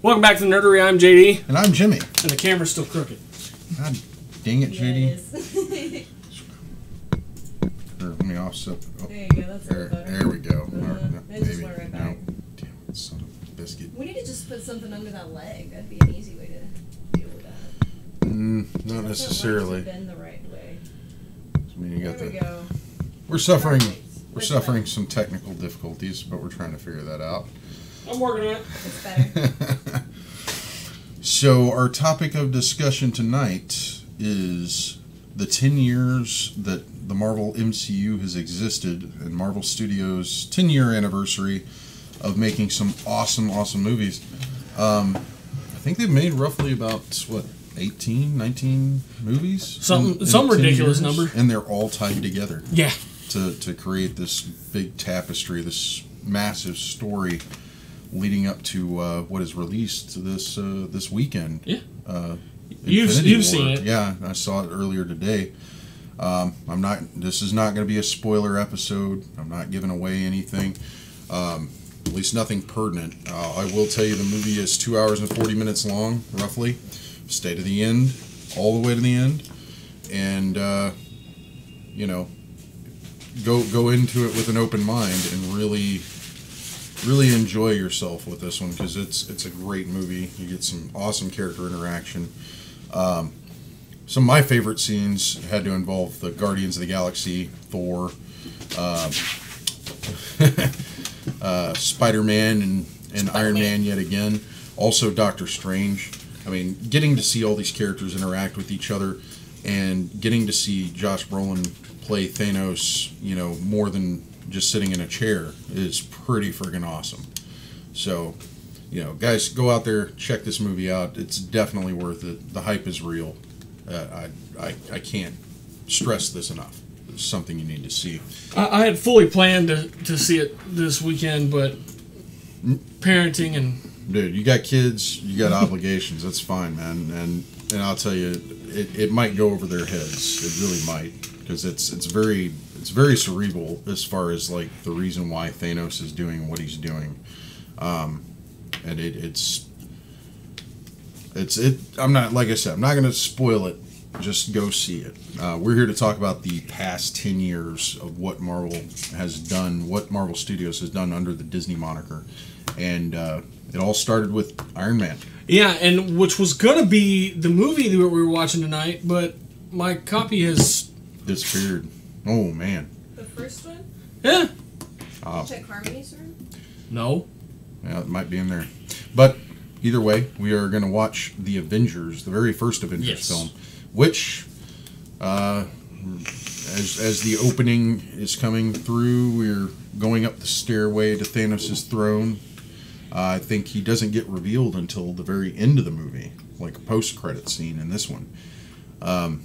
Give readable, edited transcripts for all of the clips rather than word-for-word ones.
Welcome back to the Nerdery. I'm JD. And I'm Jimmy. And the camera's still crooked. God dang it, JD. Yeah, it Let me offset. Oh, there you go. That's a little better. There we go. It just went right back. No. Damn it, son of a biscuit. We need to just put something under that leg. That'd be an easy way to deal with that. Not necessarily. Bend the right way. I mean, you got There we go. We're suffering. Perfect. We're suffering some technical difficulties, but we're trying to figure that out. I'm working on it. It's better. So our topic of discussion tonight is the 10 years that the Marvel MCU has existed and Marvel Studios' 10-year anniversary of making some awesome movies. I think they've made roughly about, 18, 19 movies? Some ridiculous years, number. And they're all tied together. Yeah. To create this big tapestry, this massive story leading up to what is released this weekend. Yeah. You've seen it. Yeah, I saw it earlier today. This is not going to be a spoiler episode. I'm not giving away anything. At least nothing pertinent. I will tell you the movie is 2 hours and 40 minutes long, roughly. Stay to the end, all the way to the end. And, go into it with an open mind and really enjoy yourself with this one, because it's a great movie. You get some awesome character interaction. Some of my favorite scenes had to involve the Guardians of the Galaxy, Thor, Spider-Man, and Iron Man yet again. Also Doctor Strange. I mean, getting to see all these characters interact with each other and getting to see Josh Brolin play Thanos, more than just sitting in a chair is pretty friggin' awesome. So, guys, go out there, check this movie out. It's definitely worth it. The hype is real. I can't stress this enough. It's something you need to see. I had fully planned to see it this weekend, but parenting and... Dude, you got kids, you got obligations. That's fine, man. And I'll tell you, it might go over their heads. It really might, because it's very cerebral as far as like the reason why Thanos is doing what he's doing, and it's I'm not, like I said, I'm not going to spoil it. Just go see it. We're here to talk about the past 10 years of what Marvel has done, what Marvel Studios has done under the Disney moniker, and it all started with Iron Man. Yeah, and which was going to be the movie that we were watching tonight, but my copy has disappeared. Oh, man. The first one? Yeah. Check Harmony, sir? No. Yeah, it might be in there. But either way, we are going to watch The Avengers, the very first Avengers film, which, as the opening is coming through, we're going up the stairway to Thanos' throne. I think he doesn't get revealed until the very end of the movie, like a post-credit scene in this one. I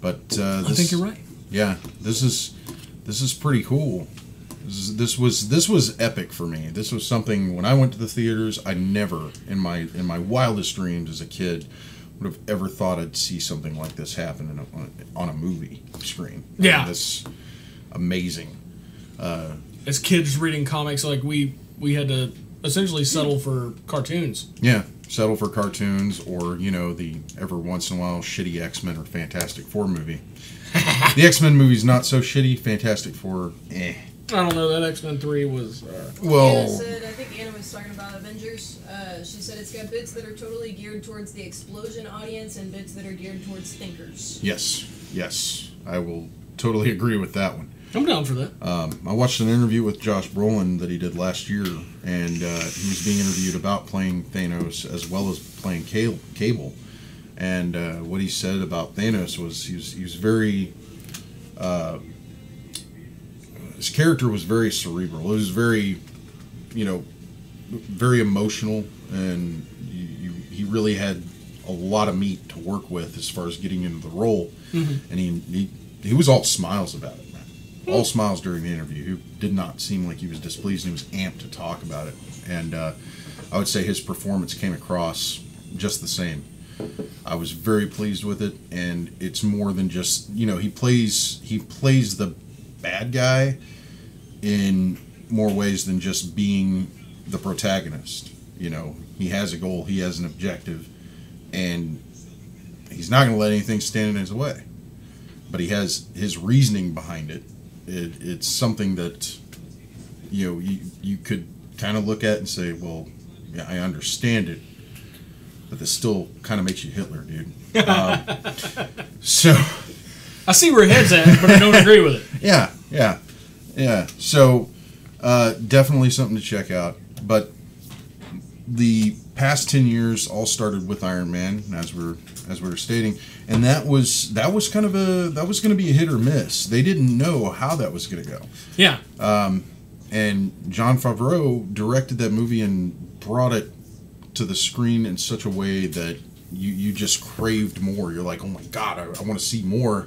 think you're right. Yeah, this is pretty cool. This was epic for me. This was something, when I went to the theaters, I never in my wildest dreams as a kid would have ever thought I'd see something like this happen on a movie screen. Yeah, I mean, this amazing. As kids reading comics, like we had to essentially settle for cartoons. Yeah, settle for cartoons, or the every once in a while shitty X-Men or Fantastic Four movie. The X-Men movie's not so shitty. Fantastic Four, eh. I don't know. That X-Men 3 was... Anna said, I think Anna was talking about Avengers. She said it's got bits that are totally geared towards the explosion audience and bits that are geared towards thinkers. Yes. I will totally agree with that one. I'm down for that. I watched an interview with Josh Brolin that he did last year, and he was being interviewed about playing Thanos as well as playing Cable. And what he said about Thanos was he was very... his character was very cerebral. It was very, very emotional, and he really had a lot of meat to work with as far as getting into the role. Mm-hmm. And he was all smiles about it, man. All smiles during the interview. He did not seem like he was displeased. He was amped to talk about it, and I would say his performance came across just the same. I was very pleased with it, and it's more than just, he plays the bad guy in more ways than just being the protagonist. You know, he has a goal, he has an objective, and he's not going to let anything stand in his way. But he has his reasoning behind it. It's something that, you know, you could kind of look at and say, well, yeah, I understand it, but this still kind of makes you Hitler, dude. So I see where your head's at, but I don't agree with it. Yeah. So definitely something to check out. But the past 10 years all started with Iron Man, as we were stating, and that was going to be a hit or miss. They didn't know how that was going to go. Yeah. And Jon Favreau directed that movie and brought it to the screen in such a way that you just craved more. You're like, oh my God, I want to see more.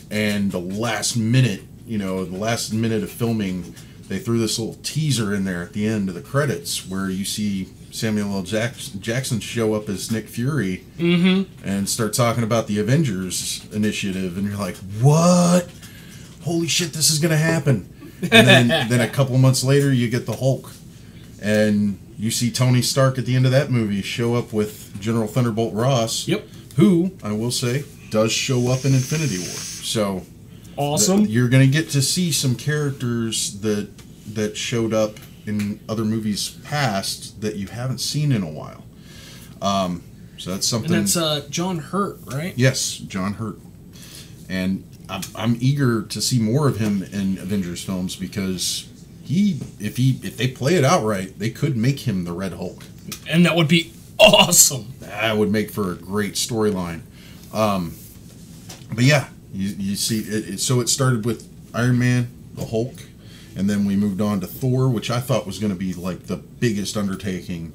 And the last minute of filming, they threw this little teaser in there at the end of the credits where you see Samuel L. Jackson show up as Nick Fury and start talking about the Avengers initiative, and you're like, what? Holy shit, this is going to happen. And then a couple months later, you get the Hulk, and you see Tony Stark at the end of that movie show up with General Thunderbolt Ross, who, I will say, does show up in Infinity War. So awesome. You're going to get to see some characters that showed up in other movies past that you haven't seen in a while. So that's something. And that's John Hurt, right? Yes, John Hurt. And I'm eager to see more of him in Avengers films because if they play it out right, they could make him the Red Hulk. And that would be awesome. That would make for a great storyline. But yeah, you see, so it started with Iron Man, the Hulk, and then we moved on to Thor, which I thought was going to be like the biggest undertaking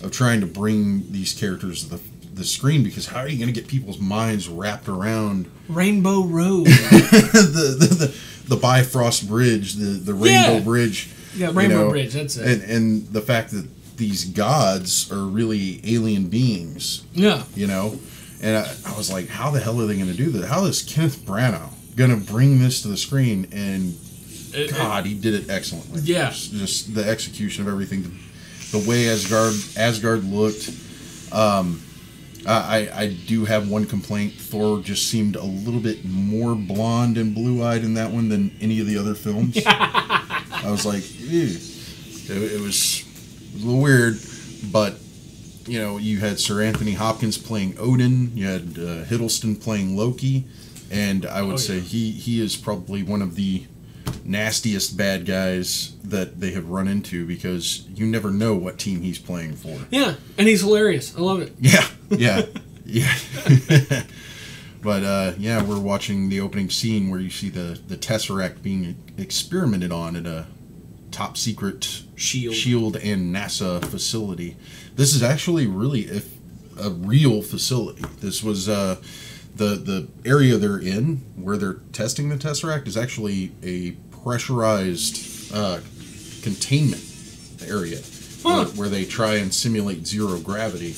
of trying to bring these characters to the screen, because how are you going to get people's minds wrapped around Rainbow Road, the Bifrost Bridge, the Rainbow Bridge, Rainbow Bridge, that's it, and the fact that these gods are really alien beings, and I was like, how the hell are they going to do that? How is Kenneth Branagh going to bring this to the screen? And God, he did it excellently. Yeah, just the execution of everything, the way Asgard looked. I do have one complaint. Thor just seemed a little bit more blonde and blue-eyed in that one than any of the other films. I was like, ew. It was a little weird, but you had Sir Anthony Hopkins playing Odin, you had Hiddleston playing Loki, and I would say he is probably one of the nastiest bad guys that they have run into, because you never know what team he's playing for. Yeah, and he's hilarious. I love it. Yeah. But we're watching the opening scene where you see the Tesseract being experimented on at a top secret SHIELD and NASA facility. This is actually really a real facility. This was the area they're in where they're testing the Tesseract is actually a pressurized containment area where they try and simulate zero gravity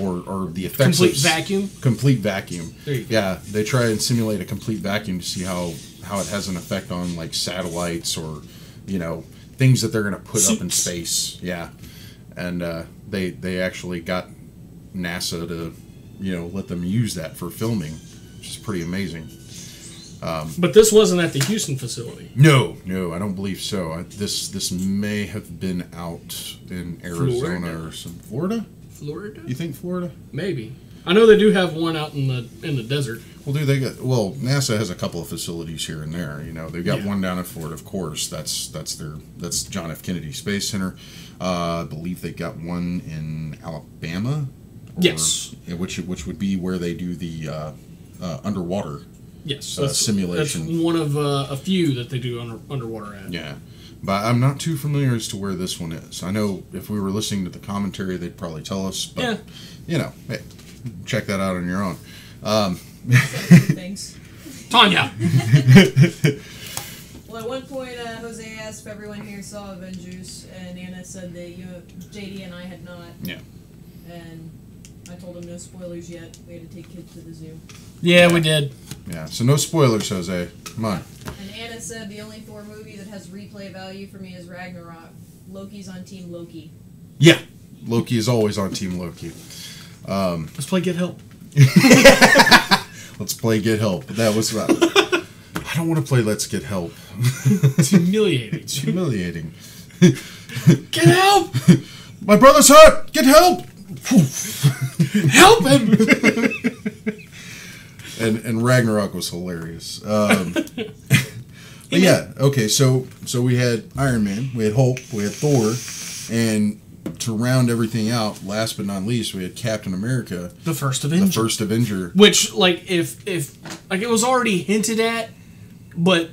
or the effects of complete vacuum. There you go. Yeah, they try and simulate a complete vacuum to see how it has an effect on like satellites or things that they're going to put up in space. Yeah, and they actually got NASA to let them use that for filming, which is pretty amazing. But this wasn't at the Houston facility. No, I don't believe so. This may have been out in Arizona or some Florida. You think Florida? Maybe. I know they do have one out in the desert. Well, NASA has a couple of facilities here and there. They've got one down in Florida, of course. That's John F. Kennedy Space Center. I believe they got one in Alabama. Yes. Which would be where they do the underwater. Yes, simulation. That's one of a few that they do underwater at. Yeah, but I'm not too familiar as to where this one is. I know if we were listening to the commentary, they'd probably tell us. But, hey, check that out on your own. Thanks. Tanya! Well, at one point, Jose asked if everyone here saw Avengers, and Anna said that JD and I had not. Yeah. And I told him no spoilers yet. We had to take kids to the zoo. Yeah, we did. Yeah, so no spoilers, Jose. Come on. And Anna said the only Thor movie that has replay value for me is Ragnarok. Loki's on Team Loki. Yeah. Loki is always on Team Loki. Let's play Get Help. Let's play Get Help. That was I don't want to play Let's Get Help. It's humiliating. It's humiliating. Get help! My brother's hurt! Get help! Help him! And Ragnarok was hilarious. But yeah, okay, so we had Iron Man, we had Hulk, we had Thor, and to round everything out, last but not least, we had Captain America. The first Avenger. Which, like, if like, it was already hinted at, but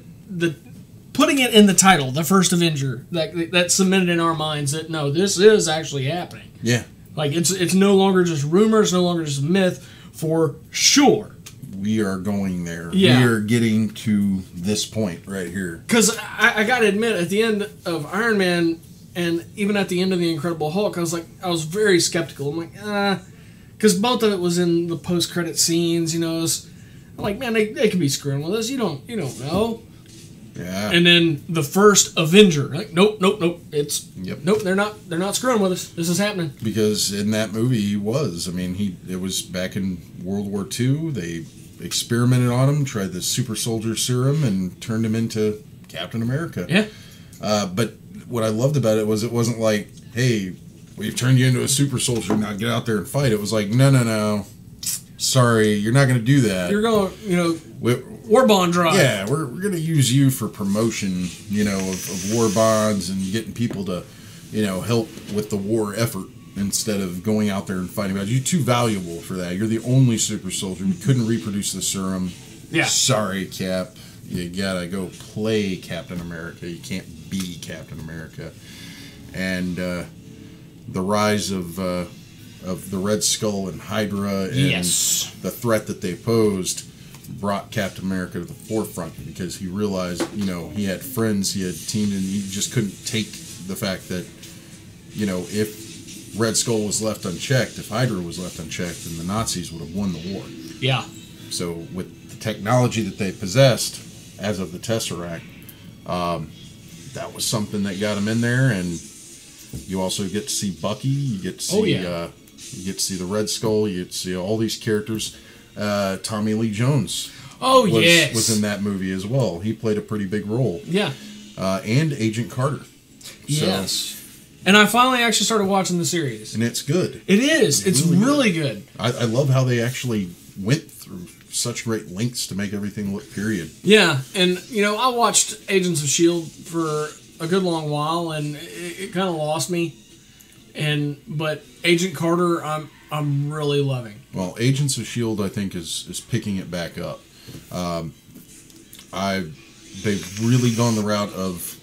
putting it in the title, the first Avenger, that cemented in our minds that, no, this is actually happening. Yeah. Like, it's no longer just rumors, no longer just myth, for sure. We are going there. Yeah. We are getting to this point right here. Because I got to admit, at the end of Iron Man, and even at the end of The Incredible Hulk, I was very skeptical. I'm like, because both of it was in the post-credit scenes, you know. I'm like, man, they could be screwing with us. You don't know. Yeah. And then the first Avenger, like, nope. Nope, they're not screwing with us. This is happening. Because in that movie he was. I mean, it was back in World War II. They experimented on him, tried the super soldier serum, and turned him into Captain America. Yeah. But what I loved about it wasn't like, hey, we've turned you into a super soldier, now get out there and fight. It was like, no. Sorry, you're not going to do that. You're going, war bond drive. Yeah, we're going to use you for promotion, of war bonds and getting people to, help with the war effort instead of going out there and fighting about it. You're too valuable for that. You're the only super soldier. We couldn't reproduce the serum. Yeah. Sorry, Cap. You got to go play Captain America. You can't be Captain America. And the rise of the Red Skull and Hydra and the threat that they posed brought Captain America to the forefront because he realized, he had friends, he had teamed, and he just couldn't take the fact that, if Red Skull was left unchecked, if Hydra was left unchecked, then the Nazis would have won the war. Yeah. So with the technology that they possessed as of the Tesseract, that was something that got him in there, and you also get to see Bucky, you get to see you get to see the Red Skull, you get to see all these characters. Tommy Lee Jones was in that movie as well. He played a pretty big role. Yeah. And Agent Carter. Yes. And I finally actually started watching the series. And it's good. It is. It's really good. I love how they actually went through such great lengths to make everything look period. Yeah. And, I watched Agents of S.H.I.E.L.D. for a good long while, and it kind of lost me. But Agent Carter, I'm really loving. Well, Agents of S.H.I.E.L.D. I think is picking it back up. They've really gone the route of,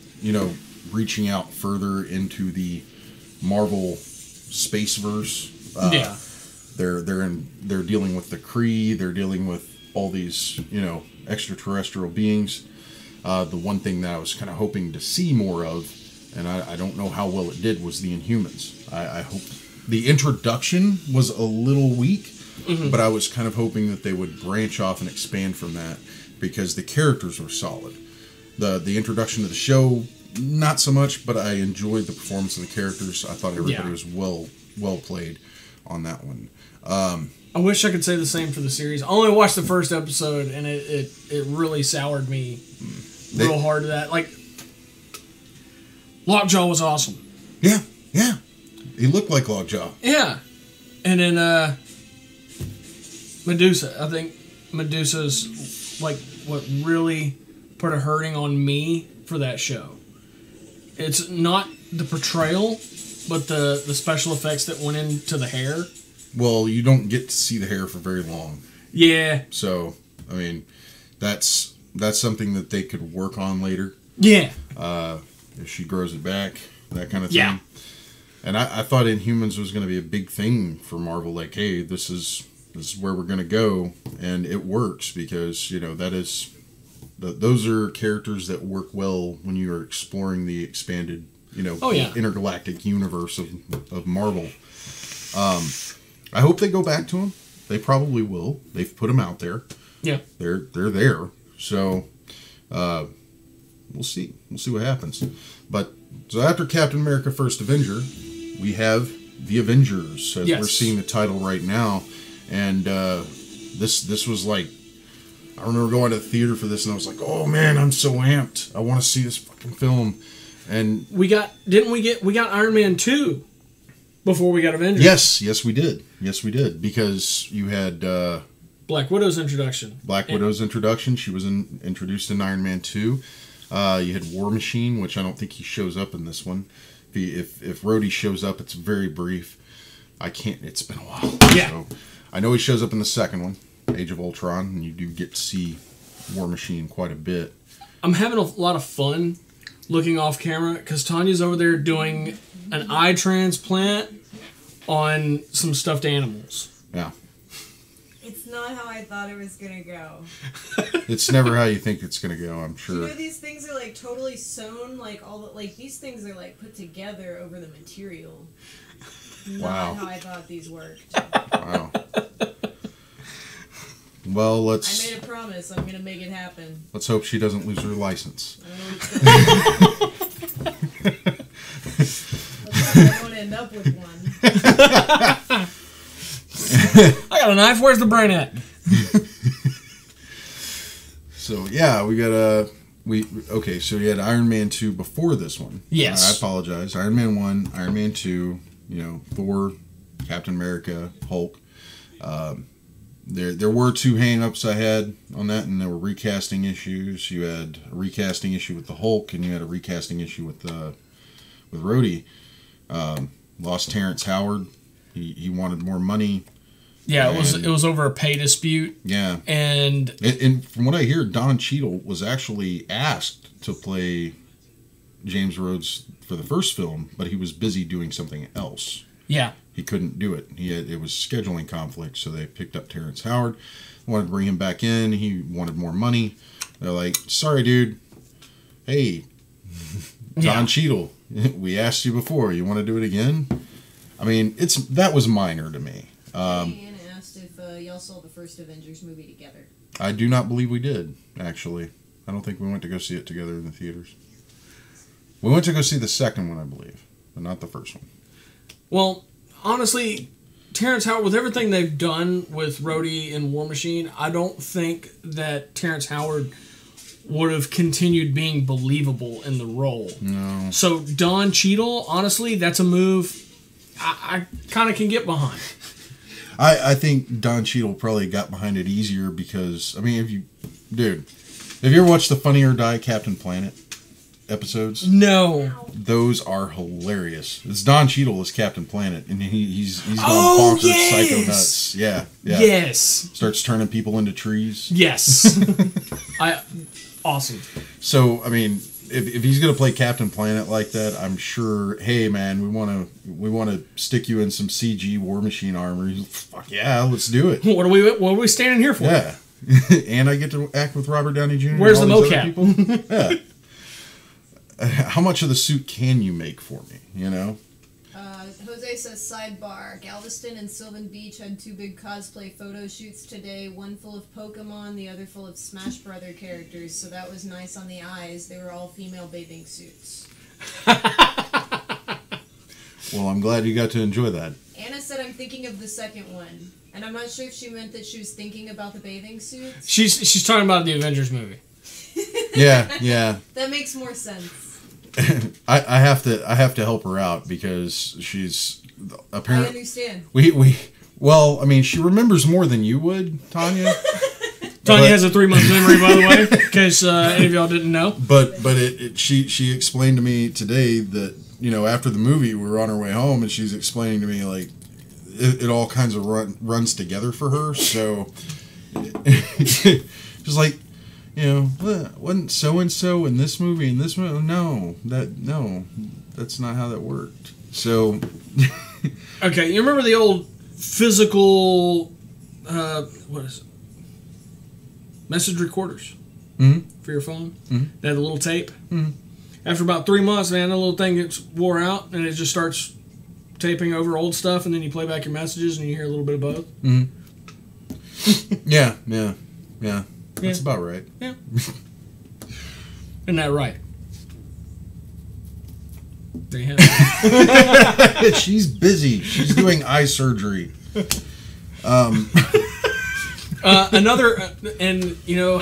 reaching out further into the Marvel space verse. Yeah. They're dealing with the Kree, they're dealing with all these, extraterrestrial beings. The one thing that I was kind of hoping to see more of, and I don't know how well it did, was the Inhumans. I hope the introduction was a little weak, but I was kind of hoping that they would branch off and expand from that because the characters were solid. The introduction to the show, not so much, but I enjoyed the performance of the characters. I thought everybody was well played on that one. I wish I could say the same for the series. I only watched the first episode, and it really soured me real hard to that. Like, Lockjaw was awesome. Yeah. He looked like Lockjaw. Yeah. And then Medusa. I think Medusa's like what really put a hurting on me for that show. It's not the portrayal, but the special effects that went into the hair. Well, you don't get to see the hair for very long. Yeah. So, I mean, that's something that they could work on later. Yeah. If she grows it back, that kind of thing. Yeah. And I thought Inhumans was going to be a big thing for Marvel. Like, hey, this is where we're going to go, and it works because those are characters that work well when you are exploring the expanded, intergalactic universe of Marvel. I hope they go back to them. They probably will. They've put them out there. Yeah, they're there. So we'll see. We'll see what happens. But so after Captain America: First Avenger, we have The Avengers, as Yes. we're seeing the title right now. And this was like, I remember going to the theater for this, and I was like, oh man, I'm so amped. I want to see this fucking film. And we got Iron Man 2 before we got Avengers. yes, we did. Yes, we did. Because you had Black Widow's introduction. Widow's introduction. She was introduced in Iron Man 2. You had War Machine, which I don't think he shows up in this one. If Rhodey shows up, it's very brief. It's been a while. Yeah. So I know he shows up in the second one, Age of Ultron, and you do get to see War Machine quite a bit. I'm having a lot of fun looking off camera because Tanya's over there doing an eye transplant on some stuffed animals. Yeah. It's not how I thought it was gonna go. It's never how you think it's gonna go, I'm sure. You know, these things are like totally sewn, these things are like put together over the material. Wow. Not how I thought these worked. Wow. Well, I made a promise. I'm gonna make it happen. let's hope she doesn't lose her license. I don't know what's gonna happen. I don't end up with one. I got a knife. Where's the brain at? So yeah, we got okay. So you had Iron Man 2 before this one. Yes. I apologize. Iron Man 1, Iron Man 2. Thor, Captain America, Hulk. There were 2 hang-ups I had on that, and there were recasting issues. You had a recasting issue with the Hulk, and you had a recasting issue with Rhodey. Lost Terrence Howard. He wanted more money. Yeah, it was over a pay dispute. Yeah. And from what I hear, Don Cheadle was actually asked to play James Rhodes for the first film, but he was busy doing something else. Yeah. He couldn't do it. It was scheduling conflict, so they picked up Terrence Howard, wanted to bring him back in. He wanted more money. They're like, sorry, dude. Hey, Don Cheadle, we asked you before. You want to do it again? I mean, that was minor to me. Anna asked if y'all saw the first Avengers movie together. I do not believe we did, actually. I don't think we went to go see it together in the theaters. We went to go see the second one, I believe, but not the first one. Well, honestly, Terrence Howard, with everything they've done with Rhodey and War Machine, I don't think that Terrence Howard would have continued being believable in the role. No. So Don Cheadle, honestly, that's a move I kind of can get behind. I think Don Cheadle probably got behind it easier because, I mean, have you ever watched the Funny or Die Captain Planet episodes? No. Those are hilarious. It's Don Cheadle as Captain Planet, and he's going bonkers, yes! psycho nuts. Yeah. Yes. Starts turning people into trees. Yes. Awesome. So, I mean, if he's going to play Captain Planet like that, I'm sure, hey man, we want to stick you in some CG War Machine armor. He's, fuck yeah, let's do it. What are we standing here for? Yeah. And I get to act with Robert Downey Jr. Where's the and all these other mocap? people. Yeah. How much of the suit can you make for me, you know? Jose says, sidebar, Galveston and Sylvan Beach had 2 big cosplay photo shoots today, one full of Pokemon, the other full of Smash Brother characters, so that was nice on the eyes. They were all female bathing suits. Well, I'm glad you got to enjoy that. Anna said, I'm thinking of the second one, and I'm not sure if she meant that she was thinking about the bathing suits. She's talking about the Avengers movie. Yeah. That makes more sense. I have to help her out because she's apparently. I understand. Well, I mean, she remembers more than you would, Tanya. Tanya has a 3-month memory, by the way, in case any of y'all didn't know. But she explained to me today that, after the movie we were on our way home, and she's explaining to me like it all kinds of runs together for her. So she's like, wasn't so and so in this movie and this movie? No, that's not how that worked. So okay, you remember the old physical what is it? Message recorders for your phone? Mm-hmm. They had a little tape. Mm-hmm. After about 3 months, man, the little thing gets wore out and it just starts taping over old stuff, and then you play back your messages and you hear a little bit of both. Mm-hmm. Yeah. That's about right. Yeah. Isn't that right? They have. She's busy. She's doing eye surgery. And you know,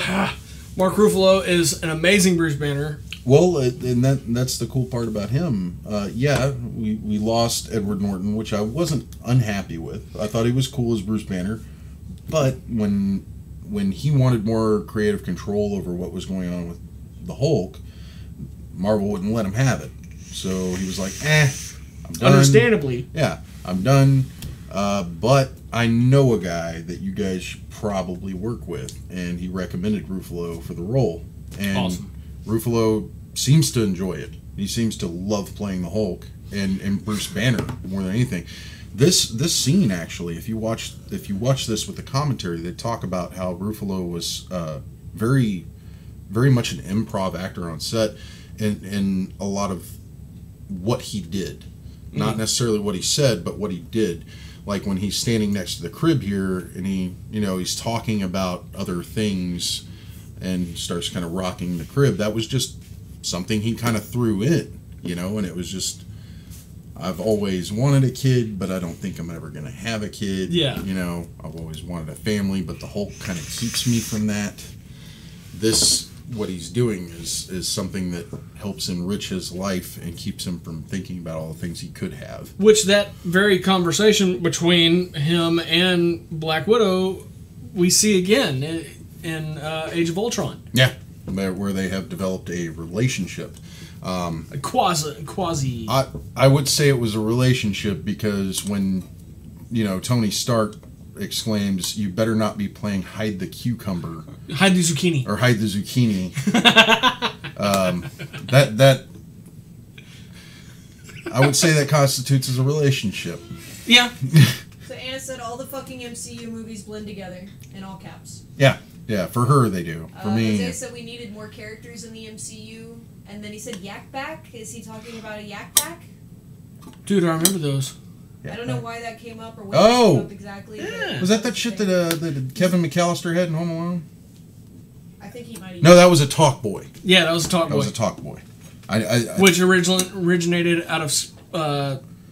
Mark Ruffalo is an amazing Bruce Banner. Well, and that's the cool part about him. We lost Edward Norton, which I wasn't unhappy with. I thought he was cool as Bruce Banner, but when he wanted more creative control over what was going on with the Hulk, Marvel wouldn't let him have it. So he was like, I'm done. Understandably. Yeah, I'm done. But I know a guy that you guys should probably work with, and he recommended Ruffalo for the role. And awesome. Ruffalo seems to enjoy it. He seems to love playing the Hulk and Bruce Banner more than anything. This scene, actually, if you watch this with the commentary, they talk about how Ruffalo was very, very much an improv actor on set, and a lot of what he did, not necessarily what he said, but what he did. Like when he's standing next to the crib here, and he's talking about other things, and starts kind of rocking the crib. That was just something he kind of threw in, and it was just, I've always wanted a kid, but I don't think I'm ever going to have a kid. Yeah. I've always wanted a family, but the Hulk kind of keeps me from that. What he's doing is something that helps enrich his life and keeps him from thinking about all the things he could have. Which that very conversation between him and Black Widow, we see again in Age of Ultron. Yeah, where they have developed a relationship. A quasi. I would say it was a relationship because when, Tony Stark exclaims, "You better not be playing hide the cucumber." Hide the zucchini. Or hide the zucchini. That I would say that constitutes as a relationship. Yeah. So Anna said all the fucking MCU movies blend together in all caps. Yeah, for her they do. For me, Jose said we needed more characters in the MCU, and then he said yak back. Is he talking about a yak back? Dude, I remember those. I don't know why that came up or what came up exactly. Yeah. Was that shit that Kevin McAllister had in Home Alone? I think he might have. No, that was a Talk Boy. Yeah, that was a Talk Boy. That was a Talk Boy. Which originated out of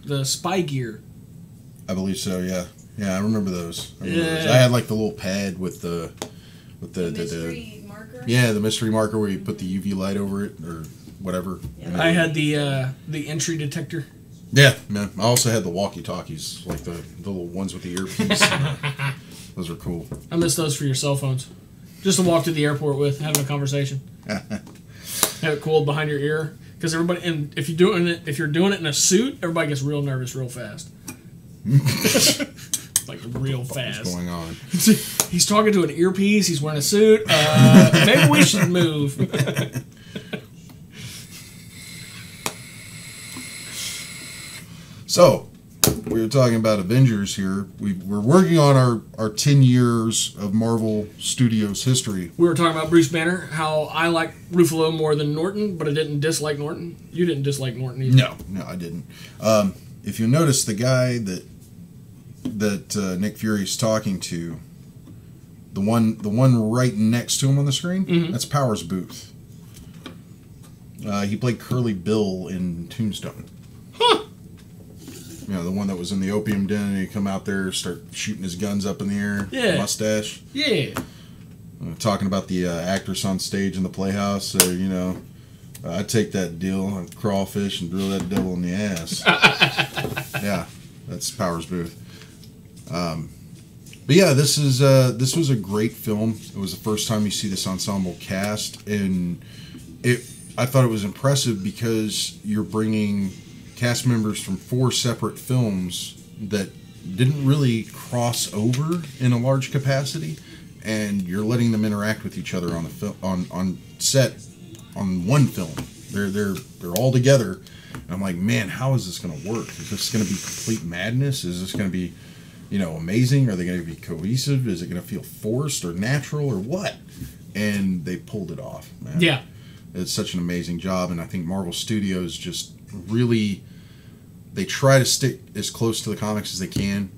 the Spy Gear. I believe so. Yeah, I remember those. I Yeah. had like the little pad with the mystery marker. Yeah, the mystery marker where you put the UV light over it or whatever. Yeah. I had the entry detector. Yeah, man. I also had the walkie-talkies, like the little ones with the earpiece. Those are cool. I miss those for your cell phones. Just to walk to the airport with, having a conversation. Have it cooled behind your ear, because everybody. And if you're doing it in a suit, everybody gets real nervous real fast. Like real fast. What's going on? He's talking to an earpiece. He's wearing a suit. Maybe we should move. So, we were talking about Avengers here. We're working on our 10 years of Marvel Studios history. We were talking about Bruce Banner, how I like Ruffalo more than Norton, but I didn't dislike Norton. You didn't dislike Norton either. No, I didn't. If you notice, the guy that Nick Fury's talking to, the one right next to him on the screen, that's Powers Booth. He played Curly Bill in Tombstone. Huh. The one that was in the opium den, and he'd come out there, start shooting his guns up in the air. Yeah. Mustache. Yeah. Talking about the actress on stage in the Playhouse. So, I'd take that deal, I'd crawfish, and drill that devil in the ass. Yeah, that's Powers Booth. But yeah, this was a great film. It was the first time you see this ensemble cast, and I thought it was impressive because you're bringing cast members from 4 separate films that didn't really cross over in a large capacity, and you're letting them interact with each other on the on set on one film. They're all together, and I'm like, man, how is this going to work? Is this going to be complete madness? Is this going to be, amazing? Are they going to be cohesive? Is it going to feel forced or natural or what? And they pulled it off, man. Yeah. It's such an amazing job, and I think Marvel Studios just really, they try to stick as close to the comics as they can,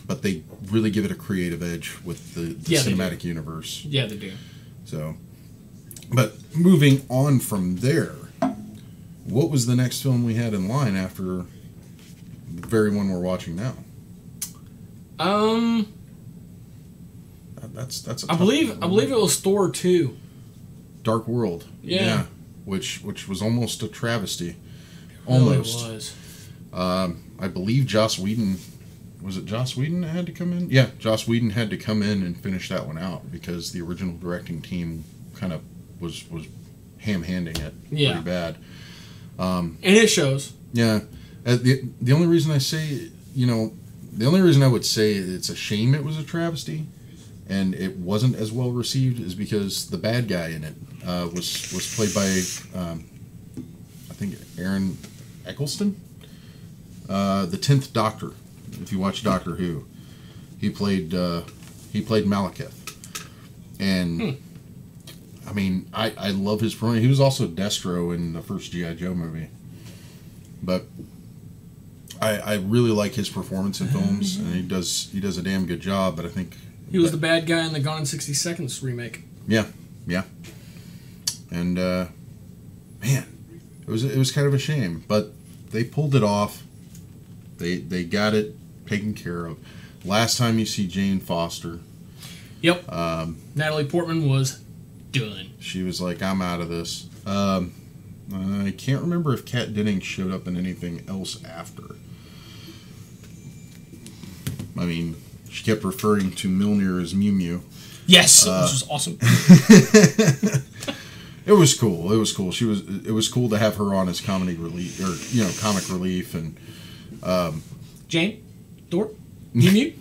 but they really give it a creative edge with the cinematic universe. Yeah, they do. So, but moving on from there, what was the next film we had in line after the very one we're watching now? That's a I believe it was Thor 2. Dark World. Yeah. Which was almost a travesty. Really Almost. was. I believe Joss Whedon. Was it Joss Whedon that had to come in? Yeah, Joss Whedon had to come in and finish that one out because the original directing team kind of was ham-handing it pretty bad. And it shows. Yeah. The only reason I say, the only reason I would say it's a shame it was a travesty and it wasn't as well received is because the bad guy in it was played by, I think, Aaron Eccleston? The 10th Doctor. If you watch Doctor Who, he played Malekith, and I mean, I love his performance. He was also Destro in the first G.I. Joe movie, but I really like his performance in films, and he does a damn good job. But I think he was the bad guy in the Gone in 60 Seconds remake. Yeah, and man, it was kind of a shame, but they pulled it off. They got it taken care of. Last time you see Jane Foster. Yep. Natalie Portman was done. She was like, I'm out of this. I can't remember if Kat Dennings showed up in anything else after. I mean, she kept referring to Milner as Mew Mew. Yes, which was awesome. It was cool. It was cool. It was cool to have her on as comedy relief, or comic relief, and Jane, Thor, Mew Mew.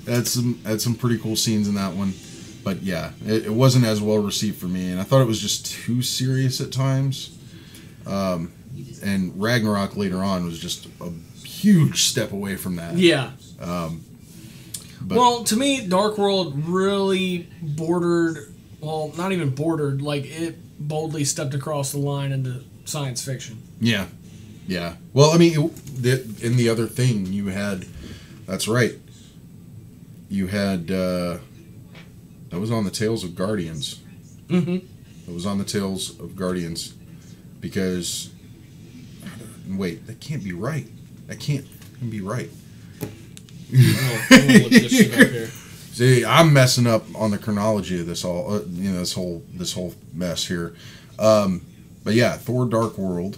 Had some pretty cool scenes in that one, but yeah, it wasn't as well received for me, and I thought it was just too serious at times. And Ragnarok later on was just a huge step away from that. Yeah. But, to me, Dark World really bordered. Well, not even bordered. Like it boldly stepped across the line into science fiction. Yeah. Yeah. Well, I mean, in the other thing, you had... That's right. You had... that was on the tails of Guardians. Mm-hmm. It was on the tails of Guardians. Because... Wait, that can't be right. That can't be right. I'm gonna look this shit up here. See, I'm messing up on the chronology of this all. This whole mess here. But yeah, Thor: Dark World.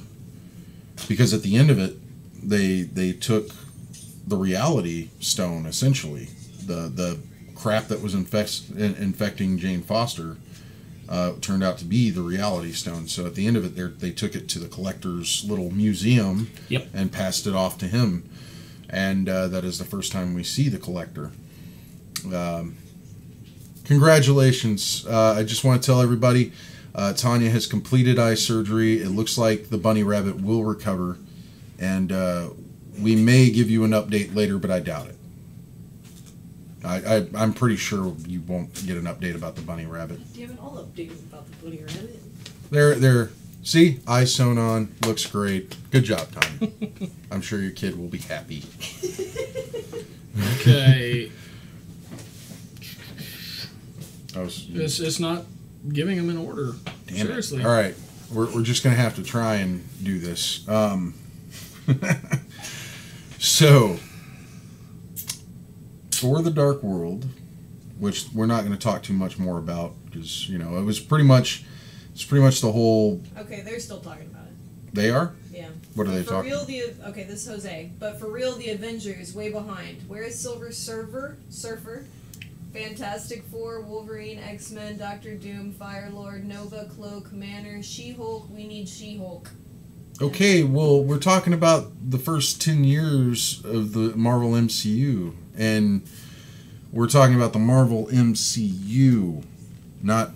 Because at the end of it, they took the reality stone, essentially. The crap that was infecting Jane Foster turned out to be the reality stone. So at the end of it, they took it to the Collector's little museum and passed it off to him. And that is the first time we see the Collector. Congratulations. I just want to tell everybody... Tanya has completed eye surgery. It looks like the bunny rabbit will recover. And we may give you an update later, but I doubt it. I'm pretty sure you won't get an update about the bunny rabbit. Damn it, I'll update about the bunny rabbit. There. See? Eye sewn on. Looks great. Good job, Tanya. I'm sure your kid will be happy. Okay. It's not giving them an order. Damn Seriously. It. All right. We're just going to have to try and do this. So, for the Dark World, which we're not going to talk too much more about because, it was pretty much the whole... Okay, they're still talking about it. They are? Yeah. What are they talking about? Okay, this is Jose. But for real, the Avengers, way behind. Where is Silver Surfer? Fantastic Four, Wolverine, X-Men, Doctor Doom, Firelord, Nova, Cloak, Manor, She-Hulk. We need She-Hulk. Okay, well, we're talking about the first 10 years of the Marvel MCU, and we're talking about the Marvel MCU, not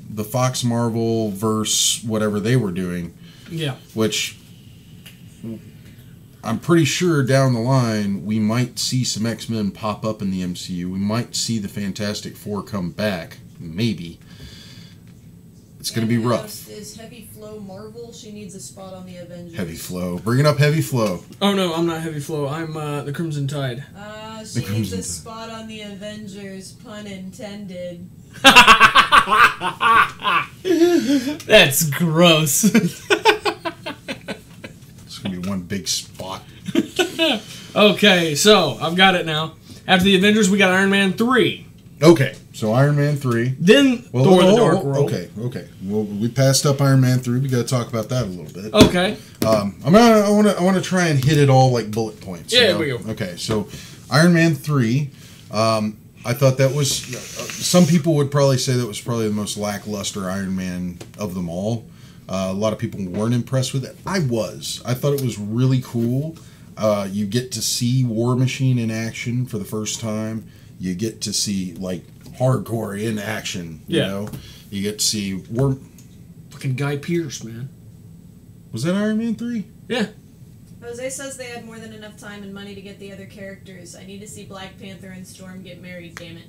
the Fox Marvel verse whatever they were doing. Yeah. Which... I'm pretty sure down the line we might see some X-Men pop up in the MCU. We might see the Fantastic Four come back. Maybe. It's going to be rough. Is Heavy Flow Marvel? She needs a spot on the Avengers. Heavy Flow. Bringing up Heavy Flow. Oh, no, I'm not Heavy Flow. I'm the Crimson Tide. She needs a spot on the Avengers. Pun intended. That's gross. It's gonna be one big spot. Okay, so I've got it now. After the Avengers, we got Iron Man 3. Okay, so Iron Man 3. Then Thor: The Dark World. Okay. Well, we passed up Iron Man 3. We got to talk about that a little bit. Okay. I want to try and hit it all like bullet points. Yeah, here we go. Okay, so Iron Man 3. I thought that was. Some people would probably say that was probably the most lackluster Iron Man of them all. A lot of people weren't impressed with it. I was. I thought it was really cool. You get to see War Machine in action for the first time. You get to see, like, hardcore in action, you know? You get to see War... Fucking Guy Pearce, man. Was that Iron Man 3? Yeah. Jose says they had more than enough time and money to get the other characters. I need to see Black Panther and Storm get married, damn it.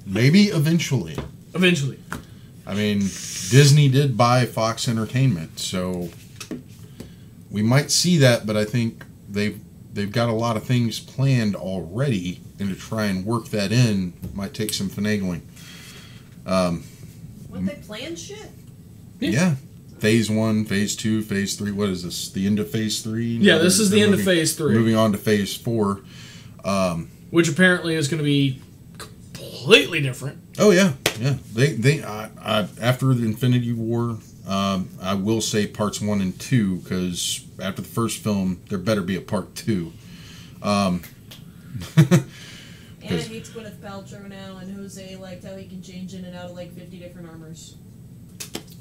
Maybe eventually. Eventually. I mean, Disney did buy Fox Entertainment, so we might see that, but I think they've got a lot of things planned already, and to try and work that in might take some finagling. What, they planned shit? Yeah. Phase 1, Phase 2, Phase 3. What is this? The end of Phase 3? Yeah, this is the end of Phase 3. Moving on to Phase 4. Which apparently is going to be completely different. Oh, yeah. Yeah. They after the Infinity War, I will say parts 1 and 2, because after the first film, there better be a part 2. Anna hates Gwyneth Paltrow now, and Jose liked how he can change in and out of like 50 different armors.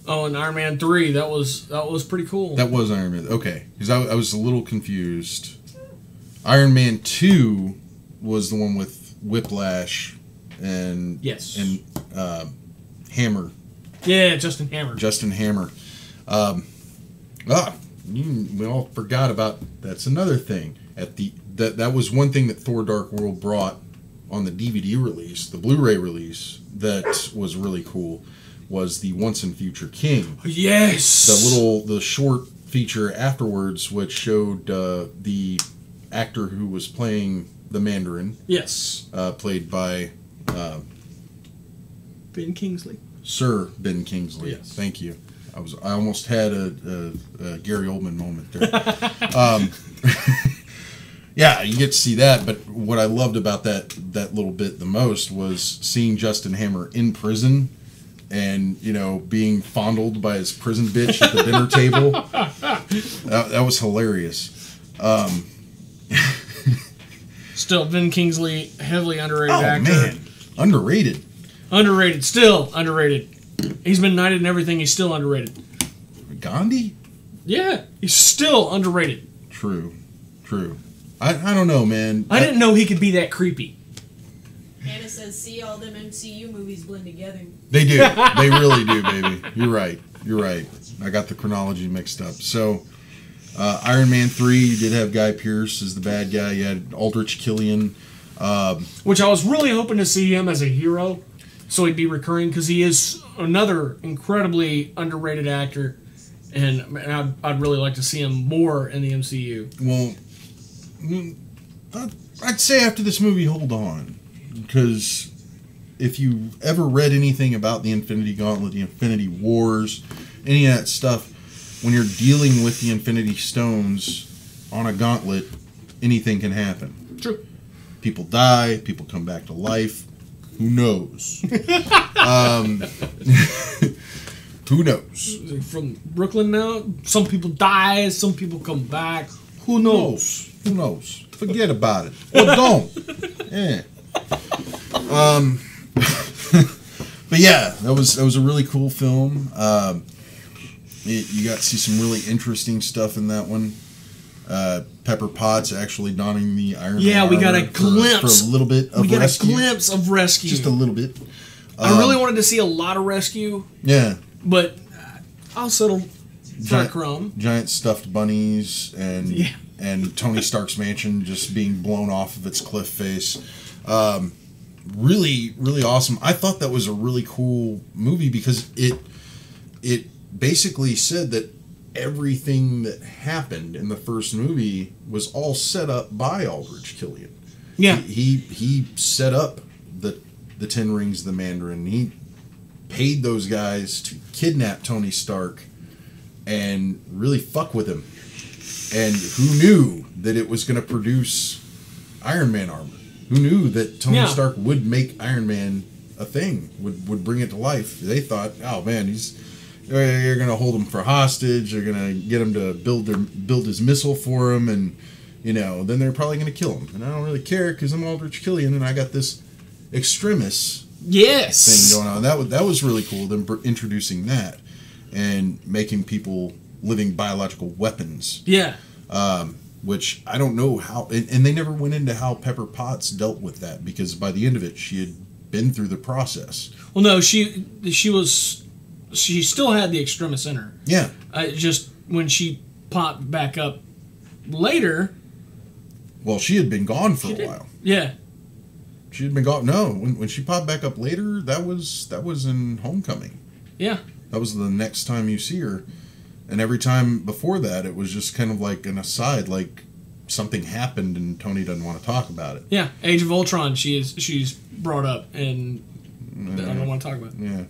Oh, and Iron Man 3, that was pretty cool. That was Iron Man. Okay, because I was a little confused. Iron Man 2 was the one with Whiplash and Hammer. Yeah, Justin Hammer. We all forgot about. That's another thing. That was one thing that Thor: Dark World brought on the DVD release, the Blu-ray release. That was really cool. Was the Once and Future King? Yes. The short feature afterwards, which showed the actor who was playing the Mandarin. Yes. Played by Ben Kingsley. Sir Ben Kingsley. Yes. Thank you. I almost had a Gary Oldman moment there. Yeah, you get to see that, but what I loved about that little bit the most was seeing Justin Hammer in prison and, being fondled by his prison bitch at the dinner table. That was hilarious. Still, Ben Kingsley, heavily underrated actor. Oh, man. Underrated. Underrated. Still underrated. He's been knighted and everything. He's still underrated. Gandhi? Yeah, he's still underrated. True. I don't know, man. I didn't know he could be that creepy. Hannah says, see all them MCU movies blend together. They do. They really do, baby. You're right. I got the chronology mixed up. So, Iron Man 3, you did have Guy Pearce as the bad guy. You had Aldrich Killian. Which I was really hoping to see him as a hero, so he'd be recurring, because he is another incredibly underrated actor, and I'd really like to see him more in the MCU. Well, I'd say after this movie, hold on. Because if you've ever read anything about the Infinity Gauntlet, the Infinity Wars, any of that stuff, when you're dealing with the Infinity Stones on a gauntlet, anything can happen. True. People die, people come back to life. Who knows? Who knows? From Brooklyn now, some people die, some people come back. Who knows? Who knows? Forget about it. Or don't. Yeah. But yeah, that was a really cool film. You got to see some really interesting stuff in that one. Pepper Potts actually donning the Iron Man. Yeah, we got a glimpse for a little bit of rescue. We got a glimpse of rescue. Just a little bit. I really wanted to see a lot of rescue. Yeah. But I'll settle for a crumb. Giant stuffed bunnies and Tony Stark's mansion just being blown off of its cliff face. Really, really awesome. I thought that was a really cool movie because it basically said that everything that happened in the first movie was all set up by Aldrich Killian. Yeah. He set up the Ten Rings of the Mandarin. He paid those guys to kidnap Tony Stark and really fuck with him. And who knew that it was going to produce Iron Man armor? Who knew that Tony Stark would make Iron Man a thing, would bring it to life? They thought, oh man, you're going to hold him for hostage. You're going to get him to build his missile for him, and then they're probably going to kill him. And I don't really care because I'm Aldrich Killian, and I got this Extremis thing going on. That was really cool. Them introducing that and making people living biological weapons. Yeah. Which I don't know how, and they never went into how Pepper Potts dealt with that, because by the end of it, she had been through the process. Well, no, she still had the Extremis in her. Yeah. Just when she popped back up later. Well, she had been gone for a while. Yeah. She had been gone. No, when she popped back up later, that was in Homecoming. Yeah. That was the next time you see her. And every time before that, it was just kind of like an aside, like something happened and Tony doesn't want to talk about it. Yeah, Age of Ultron, she's brought up, and I don't want to talk about it. Yeah.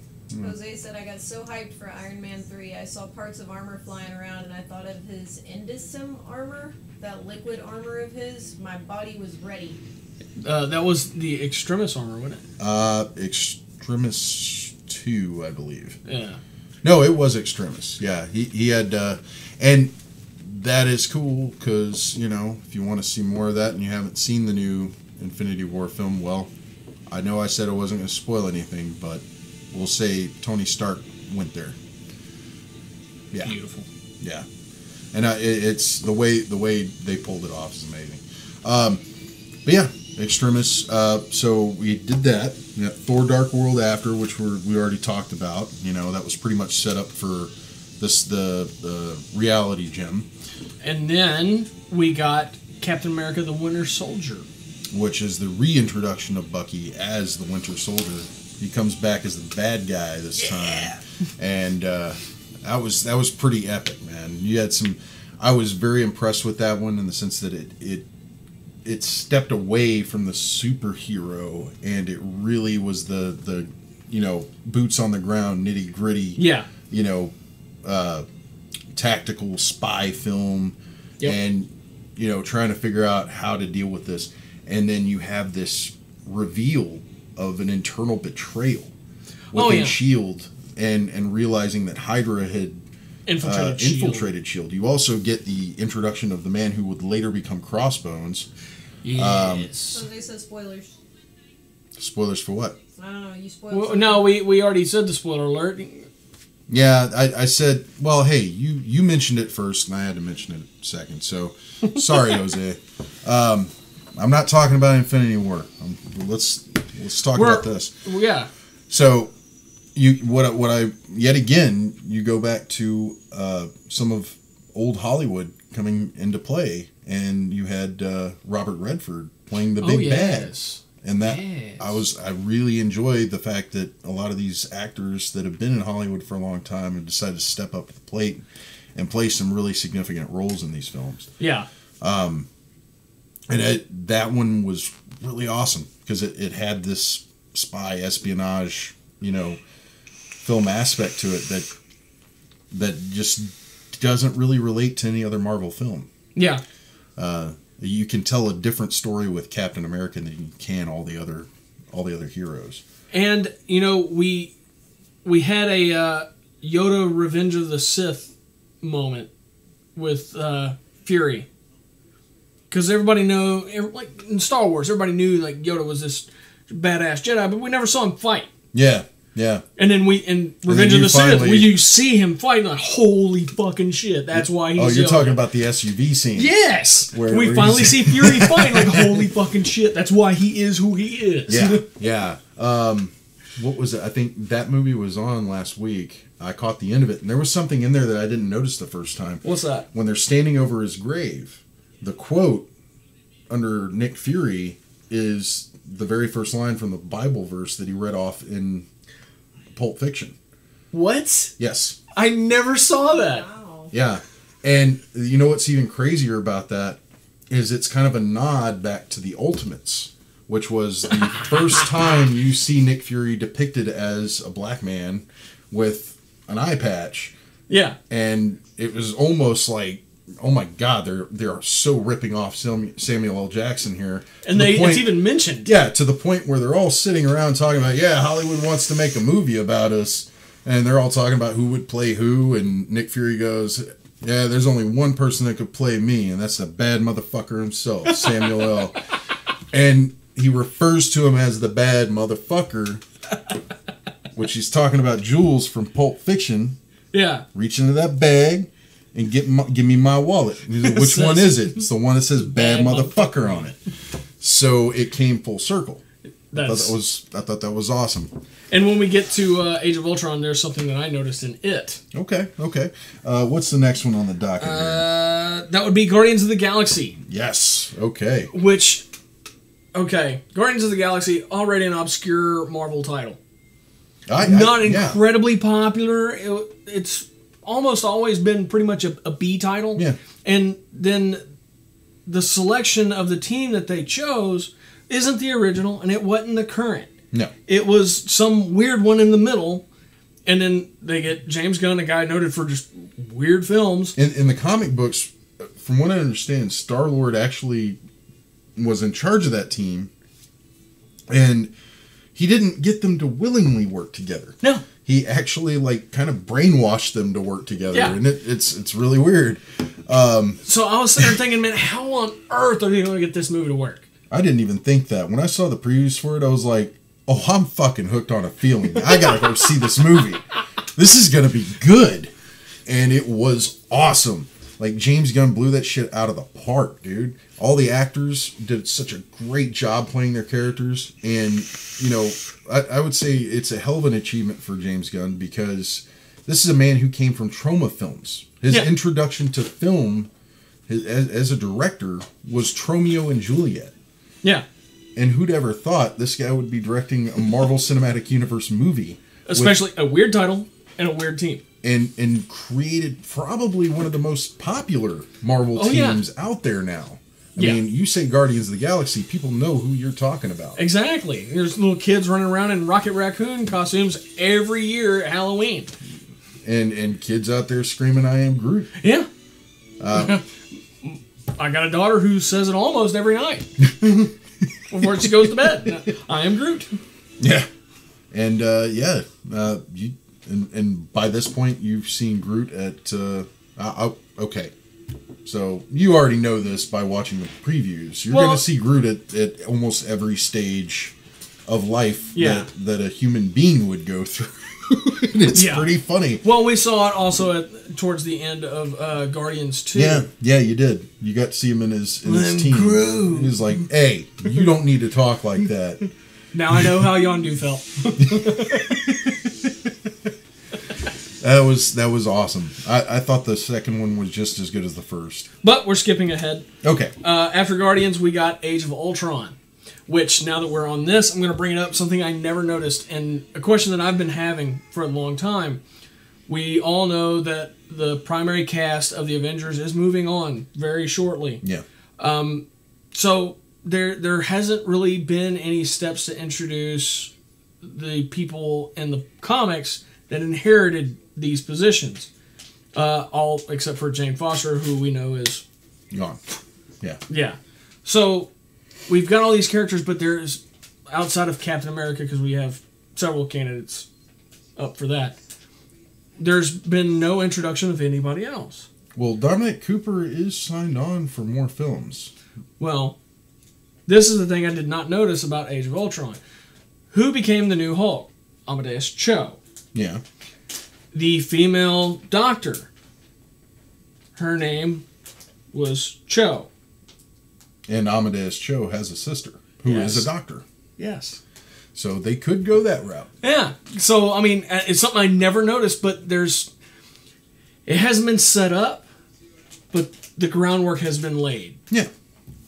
Jose said, I got so hyped for Iron Man 3. I saw parts of armor flying around, and I thought of his Indisum armor, that liquid armor of his. My body was ready. That was the Extremis armor, wasn't it? Extremis 2, I believe. Yeah. No, it was Extremis. Yeah, he had, and that is cool because, if you want to see more of that and you haven't seen the new Infinity War film, well, I know I said I wasn't going to spoil anything, but we'll say Tony Stark went there. Yeah. Beautiful. Yeah. And it's the way they pulled it off is amazing. But yeah, Extremis. So we did that. Thor: Dark World after, which we already talked about. That was pretty much set up for the reality gem. And then we got Captain America: The Winter Soldier, which is the reintroduction of Bucky as the Winter Soldier. He comes back as the bad guy this time, and that was pretty epic, man. You had some. I was very impressed with that one in the sense that it stepped away from the superhero, and it really was the boots on the ground, nitty gritty. Yeah. Tactical spy film, and trying to figure out how to deal with this, and then you have this reveal of an internal betrayal within S.H.I.E.L.D. and realizing that Hydra had infiltrated S.H.I.E.L.D. You also get the introduction of the man who would later become Crossbones. Yes. So they said spoilers. Spoilers for what? I don't know. You spoiled. Well, no, we already said the spoiler alert. Yeah, I said, well, hey, you mentioned it first, and I had to mention it second. So, sorry, Jose. I'm not talking about Infinity War. Let's talk about this. Yeah. So, yet again, you go back to some of old Hollywood coming into play, and you had Robert Redford playing the big bad. And that I really enjoyed the fact that a lot of these actors that have been in Hollywood for a long time have decided to step up to the plate and play some really significant roles in these films. Yeah. And that one was really awesome because it had this spy espionage, film aspect to it that just doesn't really relate to any other Marvel film. Yeah. You can tell a different story with Captain America than you can all the other heroes. And we had a Yoda Revenge of the Sith moment with Fury, because everybody like in Star Wars, everybody knew like Yoda was this badass Jedi, but we never saw him fight. Yeah. Yeah. And then in Revenge of the Sith, you see him fighting, like, holy fucking shit. That's why he's you're talking about the SUV scene. Yes! We finally see Fury fighting, like, holy fucking shit. That's why he is who he is. Yeah. What was it? I think that movie was on last week. I caught the end of it, and there was something in there that I didn't notice the first time. What's that? When they're standing over his grave, the quote under Nick Fury is the very first line from the Bible verse that he read off in Pulp Fiction. What? Yes. I never saw that. Wow. Yeah. And what's even crazier about that is it's kind of a nod back to the Ultimates, which was the first time you see Nick Fury depicted as a black man with an eye patch. Yeah. And it was almost like, oh my God, they're so ripping off Samuel L. Jackson here. And it's even mentioned. Yeah, to the point where they're all sitting around talking about, yeah, Hollywood wants to make a movie about us. And they're all talking about who would play who. And Nick Fury goes, yeah, there's only one person that could play me, and that's the bad motherfucker himself, Samuel L. And he refers to him as the bad motherfucker, which he's talking about Jules from Pulp Fiction. Yeah. Reach into that bag and give me my wallet. And he's like, which one is it? It's the one that says bad motherfucker on it. So it came full circle. I thought that was awesome. And when we get to Age of Ultron, there's something that I noticed in it. Okay. What's the next one on the docket here? That would be Guardians of the Galaxy. Yes. Okay. Guardians of the Galaxy, already an obscure Marvel title. Not incredibly popular. It's almost always been pretty much a B title. Yeah. And then the selection of the team that they chose isn't the original, and it wasn't the current. No. It was some weird one in the middle, and then they get James Gunn, a guy noted for just weird films. In the comic books, from what I understand, Star-Lord actually was in charge of that team, and he didn't get them to willingly work together. No. He actually kind of brainwashed them to work together, and it's really weird. So I was sitting there thinking, man, how on earth are they going to get this movie to work? I didn't even think that. When I saw the previews for it, I was like, oh, I'm fucking hooked on a feeling. I gotta go see this movie. This is gonna be good. And it was awesome. Like, James Gunn blew that shit out of the park, dude. All the actors did such a great job playing their characters. And, I would say it's a hell of an achievement for James Gunn, because this is a man who came from Troma Films. His introduction to film as a director was Tromeo and Juliet. Yeah. And who'd ever thought this guy would be directing a Marvel Cinematic Universe movie? Especially a weird title and a weird team. And created probably one of the most popular Marvel teams out there now. I mean, you say Guardians of the Galaxy, people know who you're talking about. Exactly. There's little kids running around in Rocket Raccoon costumes every year at Halloween. And kids out there screaming, I am Groot. Yeah. I got a daughter who says it almost every night before she goes to bed. I am Groot. Yeah. And, and by this point, you've seen Groot at... okay. So, you already know this by watching the previews. You're going to see Groot at almost every stage of life that a human being would go through. It's pretty funny. Well, we saw it also towards the end of Guardians 2. Yeah, you did. You got to see him in his team. Groot. He was like, hey, you don't need to talk like that. Now I know how Yondu felt. That was awesome. I thought the second one was just as good as the first. But we're skipping ahead. Okay. After Guardians, we got Age of Ultron. Which, now that we're on this, I'm going to bring it up, something I never noticed, and a question that I've been having for a long time. We all know that the primary cast of the Avengers is moving on very shortly. Yeah. So there hasn't really been any steps to introduce the people in the comics that inherited these positions. All except for Jane Foster, who we know is... gone. Yeah. Yeah. So... we've got all these characters, but there's, outside of Captain America, because we have several candidates up for that, there's been no introduction of anybody else. Well, Dominic Cooper is signed on for more films. Well, this is the thing I did not notice about Age of Ultron. Who became the new Hulk? Amadeus Cho. Yeah. The female doctor. Her name was Cho. And Amadeus Cho has a sister who is a doctor. Yes. So they could go that route. Yeah. So, I mean, it's something I never noticed, but it hasn't been set up, but the groundwork has been laid. Yeah.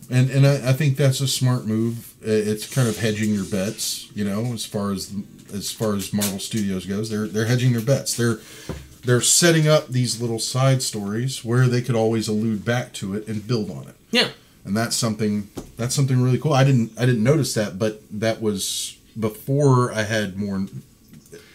And I think that's a smart move. It's kind of hedging your bets, as far as Marvel Studios goes. They're hedging their bets. They're setting up these little side stories where they could always allude back to it and build on it. Yeah. And that's something that's something really cool. I didn't notice that, but that was before I had more.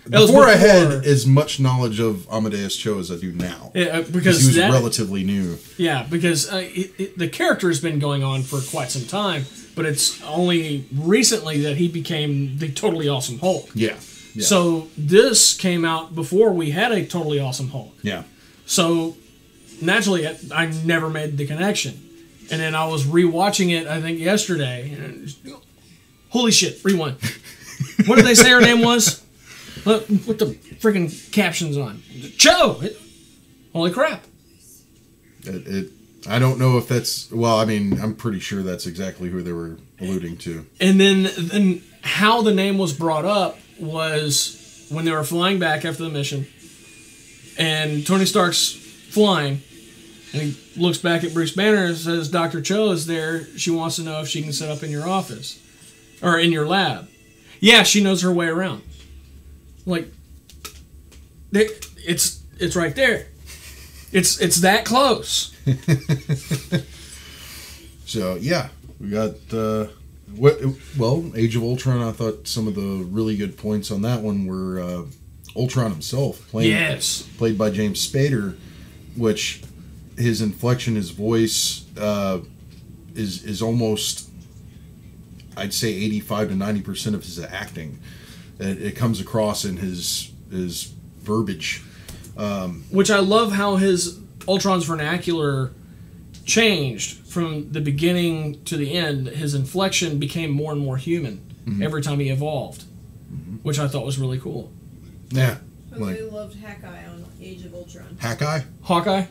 Before I had as much knowledge of Amadeus Cho as I do now. Yeah, because he was relatively new. Yeah, because the character has been going on for quite some time, but it's only recently that he became the Totally Awesome Hulk. Yeah. So this came out before we had a Totally Awesome Hulk. Yeah. So naturally, I never made the connection. And then I was rewatching it, I think, yesterday. And holy shit, rewind. What did they say her name was? Put the freaking captions on. Cho! Holy crap. I don't know if that's... Well, I mean, I'm pretty sure that's exactly who they were alluding to. And then how the name was brought up was when they were flying back after the mission. And Tony Stark's flying. And he looks back at Bruce Banner and says, Dr. Cho is there. She wants to know if she can set up in your office. Or in your lab. Yeah, she knows her way around. Like, it's right there. It's that close. So yeah, we got Age of Ultron. I thought some of the really good points on that one were Ultron himself, played by James Spader, which his inflection, his voice is almost, I'd say 85 to 90% of his acting. It comes across in his verbiage. Which I love how his Ultron's vernacular changed from the beginning to the end. His inflection became more and more human every time he evolved, which I thought was really cool. Yeah. I really loved Hawkeye on Age of Ultron. Hawkeye? Hawkeye?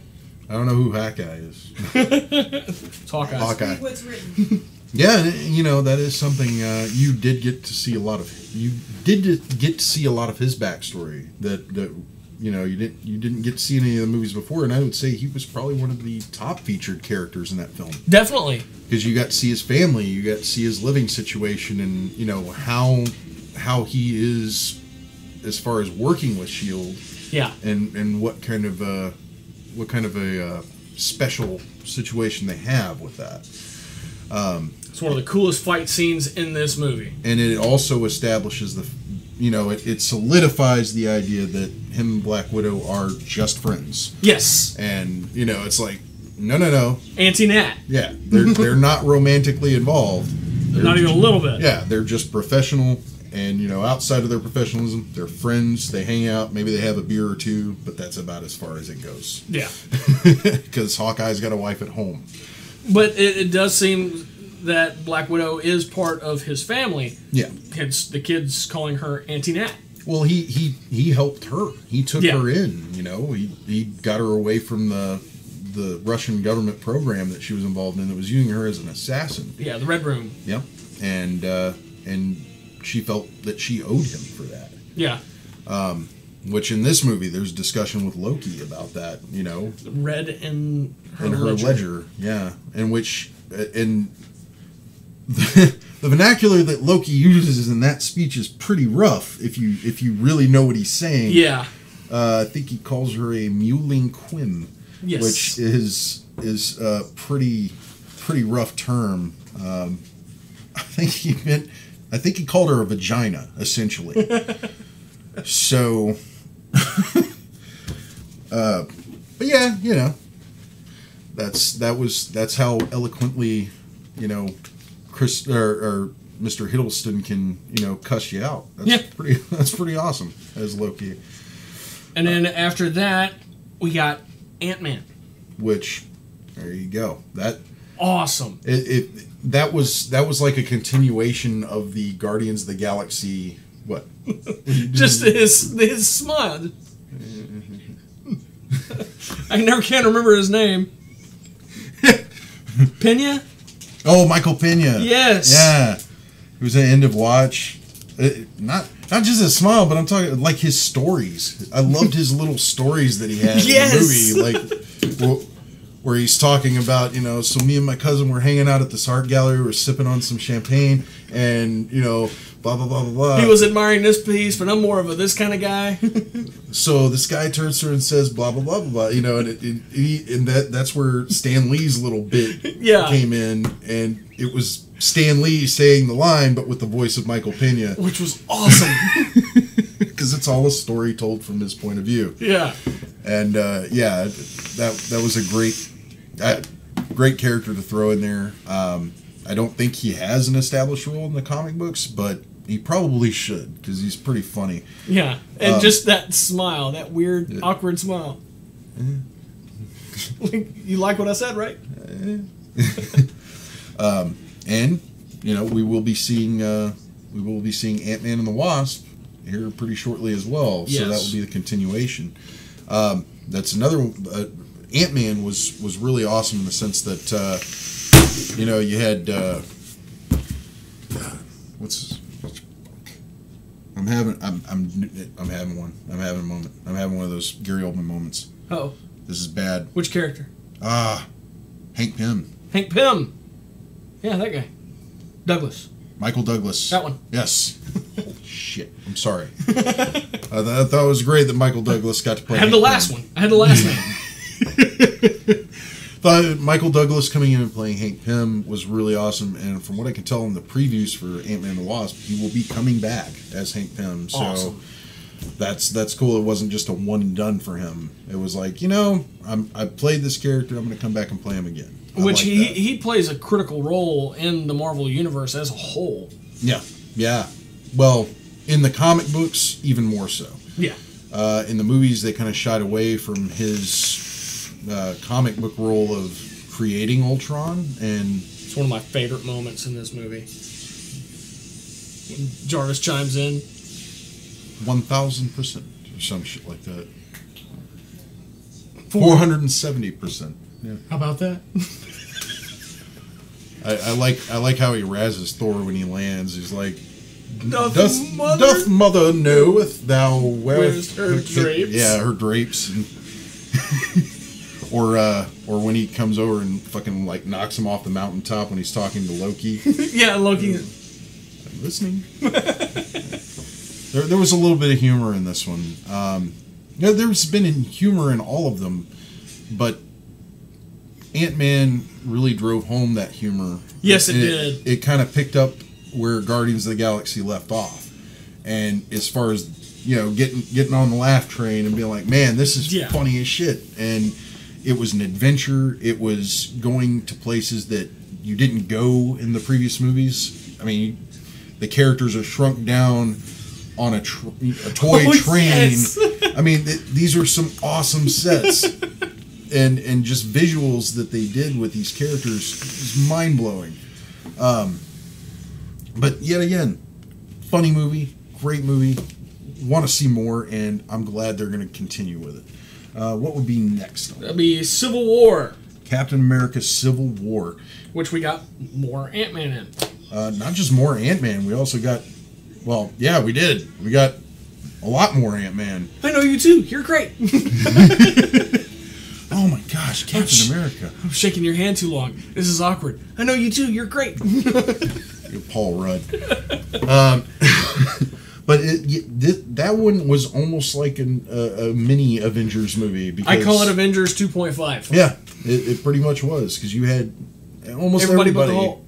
I don't know who Hawkeye is. It's Hawkeye. Read what's written. Yeah, you know, that is something you did get to see a lot of. You did get to see a lot of his backstory that you know you didn't get to see in any of the movies before, and I would say he was probably one of the top featured characters in that film. Definitely, because you got to see his family, you got to see his living situation, and you know how he is as far as working with SHIELD. Yeah, and what kind of a special situation they have with that. It's one of the coolest fight scenes in this movie. And it also establishes it solidifies the idea that him and Black Widow are just friends. Yes. And, it's like, no. Anti-Nat. Yeah. They're not romantically involved. They're not even a little bit. Yeah. They're just professional. And, outside of their professionalism, they're friends. They hang out. Maybe they have a beer or two. But that's about as far as it goes. Yeah. Because Hawkeye's got a wife at home. But it does seem that Black Widow is part of his family. Yeah. Hence the kids calling her Auntie Nat. Well, he helped her. He took her in, He got her away from the Russian government program that she was involved in that was using her as an assassin. Yeah, the Red Room. Yep. And she felt that she owed him for that. Yeah. Which in this movie, there's discussion with Loki about that, Red in her ledger. Yeah. In the vernacular that Loki uses in that speech is pretty rough if you really know what he's saying. Yeah. I think he calls her a mewling quim, yes. Which is a pretty rough term. I think he called her a vagina, essentially. So, but yeah, that's how eloquently, Chris or Mr. Hiddleston can cuss you out. That's pretty awesome as Loki. And then after that, we got Ant-Man. Which, there you go. That awesome. That was like a continuation of the Guardians of the Galaxy. What? Just his smile. I never can remember his name. Pena? Oh, Michael Pena. Yes. Yeah. It was at End of Watch. Not just his smile, but I'm talking like his stories. I loved his little stories that he had yes. in the movie. Like where he's talking about, so me and my cousin were hanging out at this art gallery, we're sipping on some champagne, and, blah, blah, blah, blah, blah. He was admiring this piece, but I'm more of this kind of guy. So this guy turns to her and says, blah, blah, blah, blah, blah, and that's where Stan Lee's little bit came in, and it was Stan Lee saying the line, but with the voice of Michael Pena. Which was awesome. Because it's all a story told from his point of view. Yeah. And, that was a great character to throw in there. I don't think he has an established role in the comic books, but he probably should, because he's pretty funny. Yeah, and just that smile, that weird, awkward smile. You like what I said, right? And we will be seeing Ant-Man and the Wasp here pretty shortly as well. Yes. So that will be the continuation. That's another. Ant-Man was really awesome in the sense that you had I'm having one. I'm having a moment. I'm having one of those Gary Oldman moments. Oh. This is bad. Which character? Hank Pym. Hank Pym. Yeah, that guy. Douglas. Michael Douglas. That one. Yes. Holy shit. I'm sorry. I thought it was great that Michael Douglas got to play. I had the last one. I had the last name. Thought Michael Douglas coming in and playing Hank Pym was really awesome, and from what I can tell in the previews for Ant-Man and the Wasp, he will be coming back as Hank Pym. So awesome. That's cool. It wasn't just a one and done for him. It was like, I played this character, I'm going to come back and play him again. Which he plays a critical role in the Marvel Universe as a whole. Yeah. Well, in the comic books, even more so. Yeah. In the movies, they kind of shied away from his comic book role of creating Ultron, and it's one of my favorite moments in this movie. When Jarvis chimes in. 1,000% or some shit like that. 470%. Yeah. How about that? I like how he razzes Thor when he lands. He's like, Doth mother knoweth thou where's her drapes? Yeah, her drapes. And or when he comes over and fucking like knocks him off the mountaintop when he's talking to Loki. Yeah, Loki. I'm listening. There was a little bit of humor in this one. There's been humor in all of them, but Ant-Man really drove home that humor. Yes, it did. It kind of picked up where Guardians of the Galaxy left off. And as far as, getting on the laugh train and being like, man, this is funny as shit. And it was an adventure. It was going to places that you didn't go in the previous movies. I mean, the characters are shrunk down on a toy train. Yes. I mean, these are some awesome sets. And just visuals that they did with these characters is mind-blowing. But yet again, funny movie, great movie, want to see more, and I'm glad they're going to continue with it. What would be next? That'd be Civil War. Captain America Civil War. Which we got more Ant-Man in. Not just more Ant-Man, we also got, well, yeah, we did. We got a lot more Ant-Man. I know you too. You're great. Oh my gosh, Captain America. I'm shaking your hand too long. This is awkward. I know you too. You're great. You're Paul Rudd. But that one was almost like a mini Avengers movie. Because, I call it Avengers 2.5. Yeah, it pretty much was, because you had almost everybody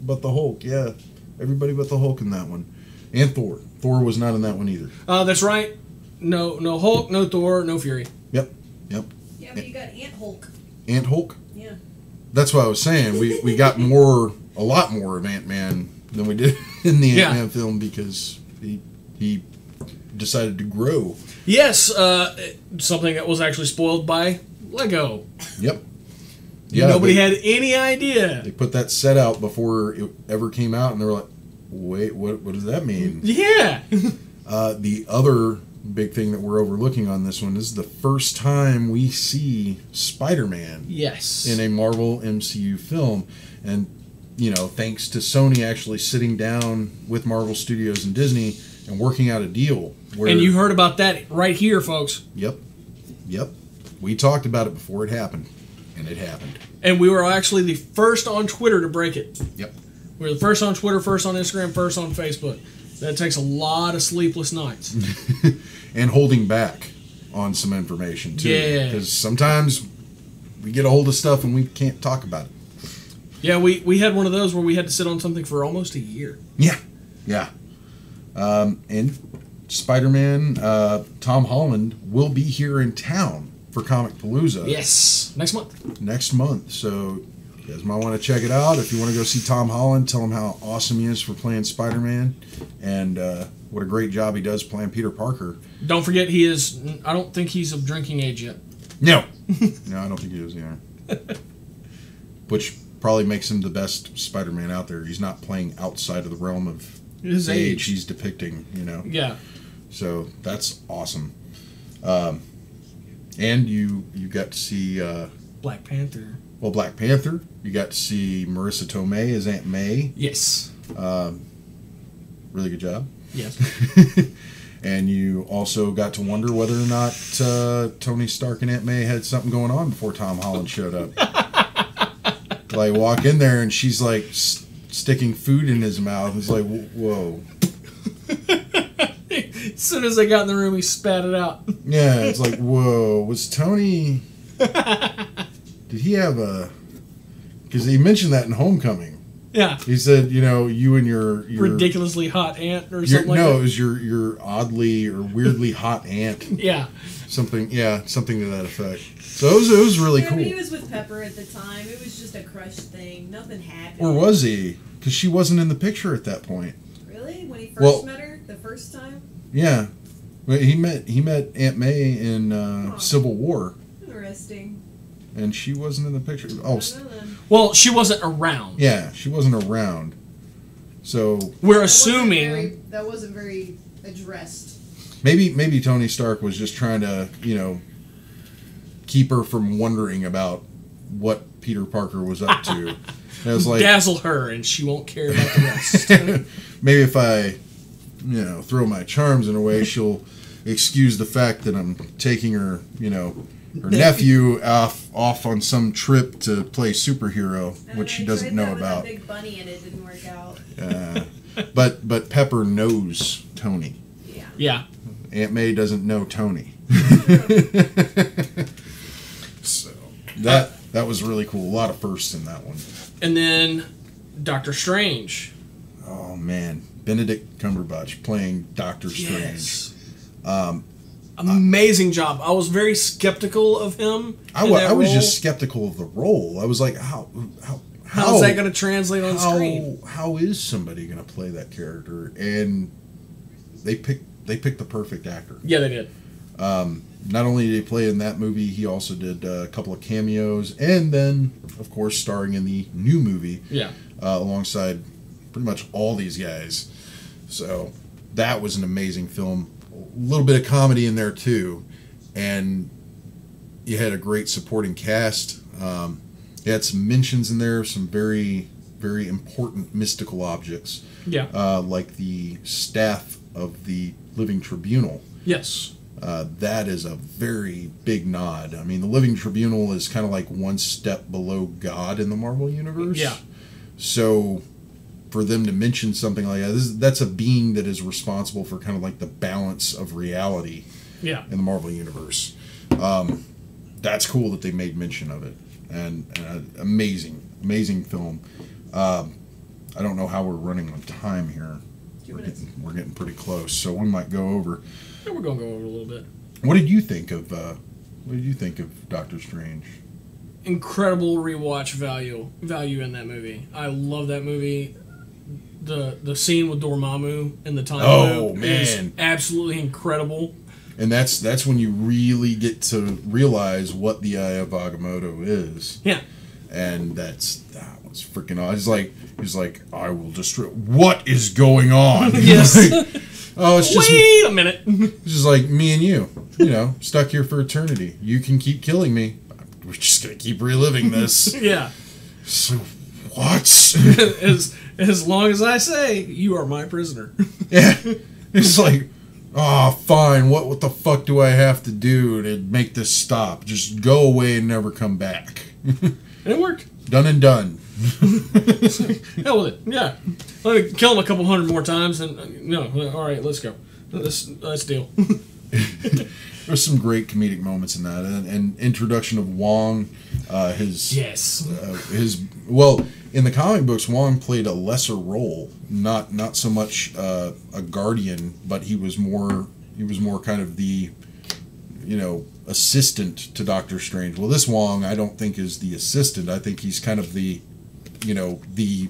but the Hulk. Yeah, everybody but the Hulk in that one, and Thor. Thor was not in that one either. That's right. No Hulk, no Thor, no Fury. Yep. Yeah, but you got Ant Hulk. Ant Hulk. Yeah. That's what I was saying. We got a lot more of Ant-Man than we did in the Ant-Man film, because he decided to grow. Yes, something that was actually spoiled by Lego. Yep. Yeah, nobody had any idea. They put that set out before it ever came out, and they were like, wait, what does that mean? Yeah. The other big thing that we're overlooking on this one is the first time we see Spider-Man in a Marvel MCU film. And, thanks to Sony actually sitting down with Marvel Studios and Disney and working out a deal. And you heard about that right here, folks. Yep. We talked about it before it happened, and it happened. And we were actually the first on Twitter to break it. Yep. We were the first on Twitter, first on Instagram, first on Facebook. That takes a lot of sleepless nights. And holding back on some information, too. Yeah. Because sometimes we get a hold of stuff and we can't talk about it. Yeah, we had one of those where we had to sit on something for almost a year. Yeah. And Spider-Man, Tom Holland will be here in town for Comic Palooza. Yes, next month. So you guys might want to check it out. If you want to go see Tom Holland, tell him how awesome he is for playing Spider-Man, and what a great job he does playing Peter Parker. Don't forget, I don't think he's of drinking age yet. No, I don't think he is either. Which probably makes him the best Spider-Man out there. He's not playing outside of the realm of his age he's depicting, Yeah. So that's awesome. And you got to see Black Panther. Well, Black Panther. You got to see Marissa Tomei as Aunt May. Yes. Really good job. Yes. And you also got to wonder whether or not Tony Stark and Aunt May had something going on before Tom Holland showed up. Like, walk in there and she's like sticking food in his mouth. It's like, whoa. As soon as I got in the room, he spat it out. Yeah, it's like, whoa. Was Tony... Did he have a... Because he mentioned that in Homecoming. Yeah. He said, you and your ridiculously hot aunt or something like that. No, it was your oddly or weirdly hot aunt. Yeah. Something to that effect. So it was really cool. But he was with Pepper at the time. It was just a crush thing. Nothing happened. Or was he? Because she wasn't in the picture at that point. Really? When he first met her? The first time? Yeah. He met Aunt May in Civil War. Interesting. And she wasn't in the picture. Well, she wasn't around. Yeah, she wasn't around. So we're assuming that wasn't very addressed. Maybe Tony Stark was just trying to, keep her from wondering about what Peter Parker was up to. And it was like, dazzle her and she won't care about the rest. Maybe if I, throw my charms in a way, she'll excuse the fact that I'm taking her, her nephew off on some trip to play superhero, which she doesn't know about. Big bunny and it didn't work out. But Pepper knows Tony. Yeah. Aunt May doesn't know Tony. So that was really cool. A lot of firsts in that one. And then Doctor Strange. Oh man, Benedict Cumberbatch playing Doctor Strange. Yes. Amazing job. I was very skeptical of him. I was just skeptical of the role. I was like, how is that going to translate on screen? How is somebody going to play that character? And they picked the perfect actor. Yeah, they did. Not only did he play in that movie, he also did a couple of cameos, and then, of course, starring in the new movie. Yeah. Alongside pretty much all these guys. So that was an amazing film. A little bit of comedy in there too, and you had a great supporting cast. You had some mentions in there, some very, very important mystical objects. Yeah. Like the staff of the Living Tribunal. Yes. That is a very big nod. I mean, the Living Tribunal is kind of like one step below God in the Marvel Universe. Yeah. So for them to mention something like that, that's a being that is responsible for kind of like the balance of reality in the Marvel Universe. That's cool that they made mention of it. And amazing film. I don't know how we're running on time here. We're getting pretty close, so we might go over. Yeah, we're gonna go over a little bit. What did you think of Doctor Strange? Incredible rewatch value in that movie. I love that movie. The scene with Dormammu in the time loop is absolutely incredible. And that's when you really get to realize what the Eye of Agamotto is. Yeah. And that was freaking awesome. He's like, I will destroy. What is going on? Yes. It's just wait a minute. It's just like me and you, stuck here for eternity. You can keep killing me. We're just gonna keep reliving this. Yeah. So what? as long as I say you are my prisoner. Yeah. It's like, fine. What the fuck do I have to do to make this stop? Just go away and never come back. And it worked. Done and done. Hell with it. Yeah. Let me kill him a couple hundred more times and all right, let's go. Let's deal. There's some great comedic moments in that, and introduction of Wong, his In the comic books, Wong played a lesser role, not so much a guardian, but he was more kind of the, assistant to Doctor Strange. Well, this Wong, I don't think is the assistant. I think he's kind of the, the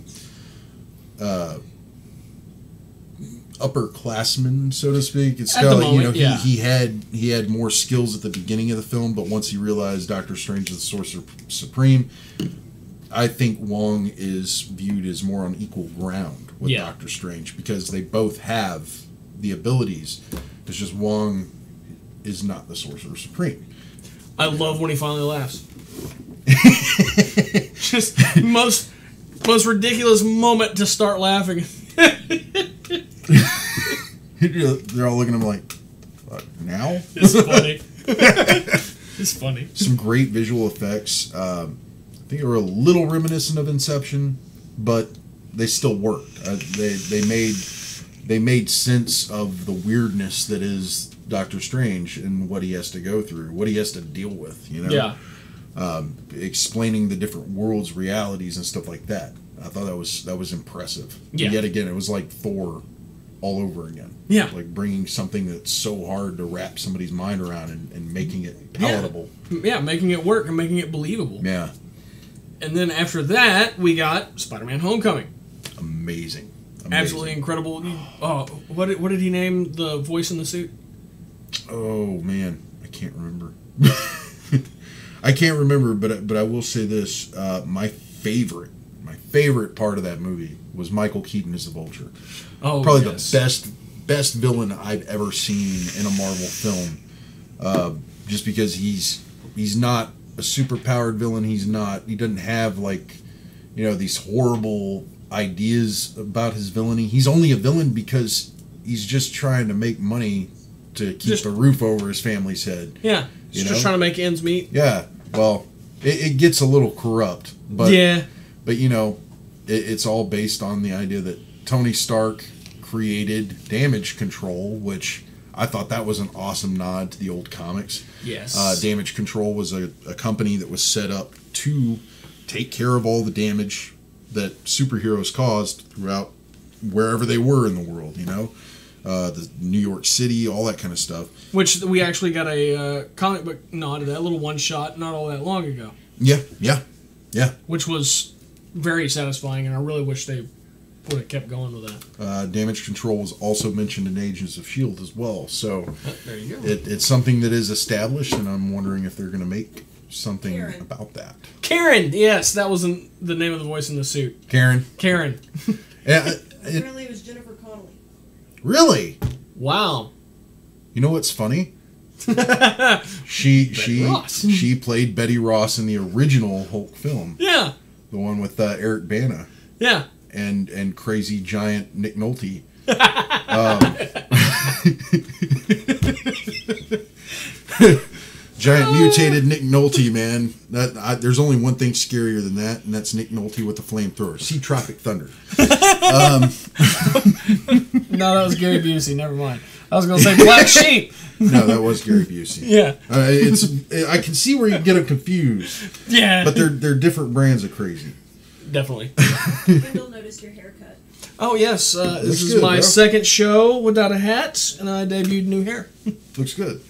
upperclassman, so to speak. It's kind of like, he had more skills at the beginning of the film, but once he realized Doctor Strange is the Sorcerer Supreme, I think Wong is viewed as more on equal ground with Doctor Strange because they both have the abilities. It's just Wong is not the Sorcerer Supreme. I love when he finally laughs. Just most ridiculous moment to start laughing. They're all looking at him like, what, now? It's funny. It's funny. Some great visual effects. I think they were a little reminiscent of Inception, but they still worked. They made sense of the weirdness that is Doctor Strange and what he has to go through, what he has to deal with. Yeah. Explaining the different worlds, realities, and stuff like that. I thought that was impressive. Yeah. And yet again, it was like Thor all over again. Yeah. Like bringing something that's so hard to wrap somebody's mind around and making it palatable. Yeah, making it work and making it believable. Yeah. And then after that, we got Spider-Man: Homecoming. Amazing. Absolutely incredible. Oh, what did he name the voice in the suit? Oh man, I can't remember. I can't remember, but I will say this: my favorite part of that movie was Michael Keaton as the Vulture. Oh, probably the best villain I've ever seen in a Marvel film. Just because he's not a super powered villain. He doesn't have these horrible ideas about his villainy. He's only a villain because he's just trying to make money to keep the roof over his family's head. Yeah, he's just trying to make ends meet. Yeah, well, it gets a little corrupt, but it's all based on the idea that Tony Stark created Damage Control, which I thought that was an awesome nod to the old comics. Yes. Damage Control was a company that was set up to take care of all the damage that superheroes caused throughout wherever they were in the world, the New York City, all that kind of stuff. Which we actually got a comic book nod to that, little one-shot not all that long ago. Yeah. Which was very satisfying, and I really wish they would have kept going with that. Damage Control was also mentioned in Agents of S.H.I.E.L.D. as well, so there you go. It's something that is established, and I'm wondering if they're going to make something about that. Karen, yes, that was the name of the voice in the suit. Karen. Apparently it was Jennifer Connelly. Really? Wow. You know what's funny? She played Betty Ross in the original Hulk film. Yeah. The one with Eric Bana. Yeah. And crazy giant Nick Nolte. Giant mutated Nick Nolte, man. There's only one thing scarier than that, and that's Nick Nolte with the flamethrower. See Tropic Thunder. No, that was Gary Busey. Never mind. I was going to say Black Sheep. No, that was Gary Busey. Yeah. I can see where you get them confused. Yeah. But they're different brands of crazy. Definitely. Kendall noticed your haircut. Oh, yes. This is my second show without a hat, and I debuted new hair. Looks good.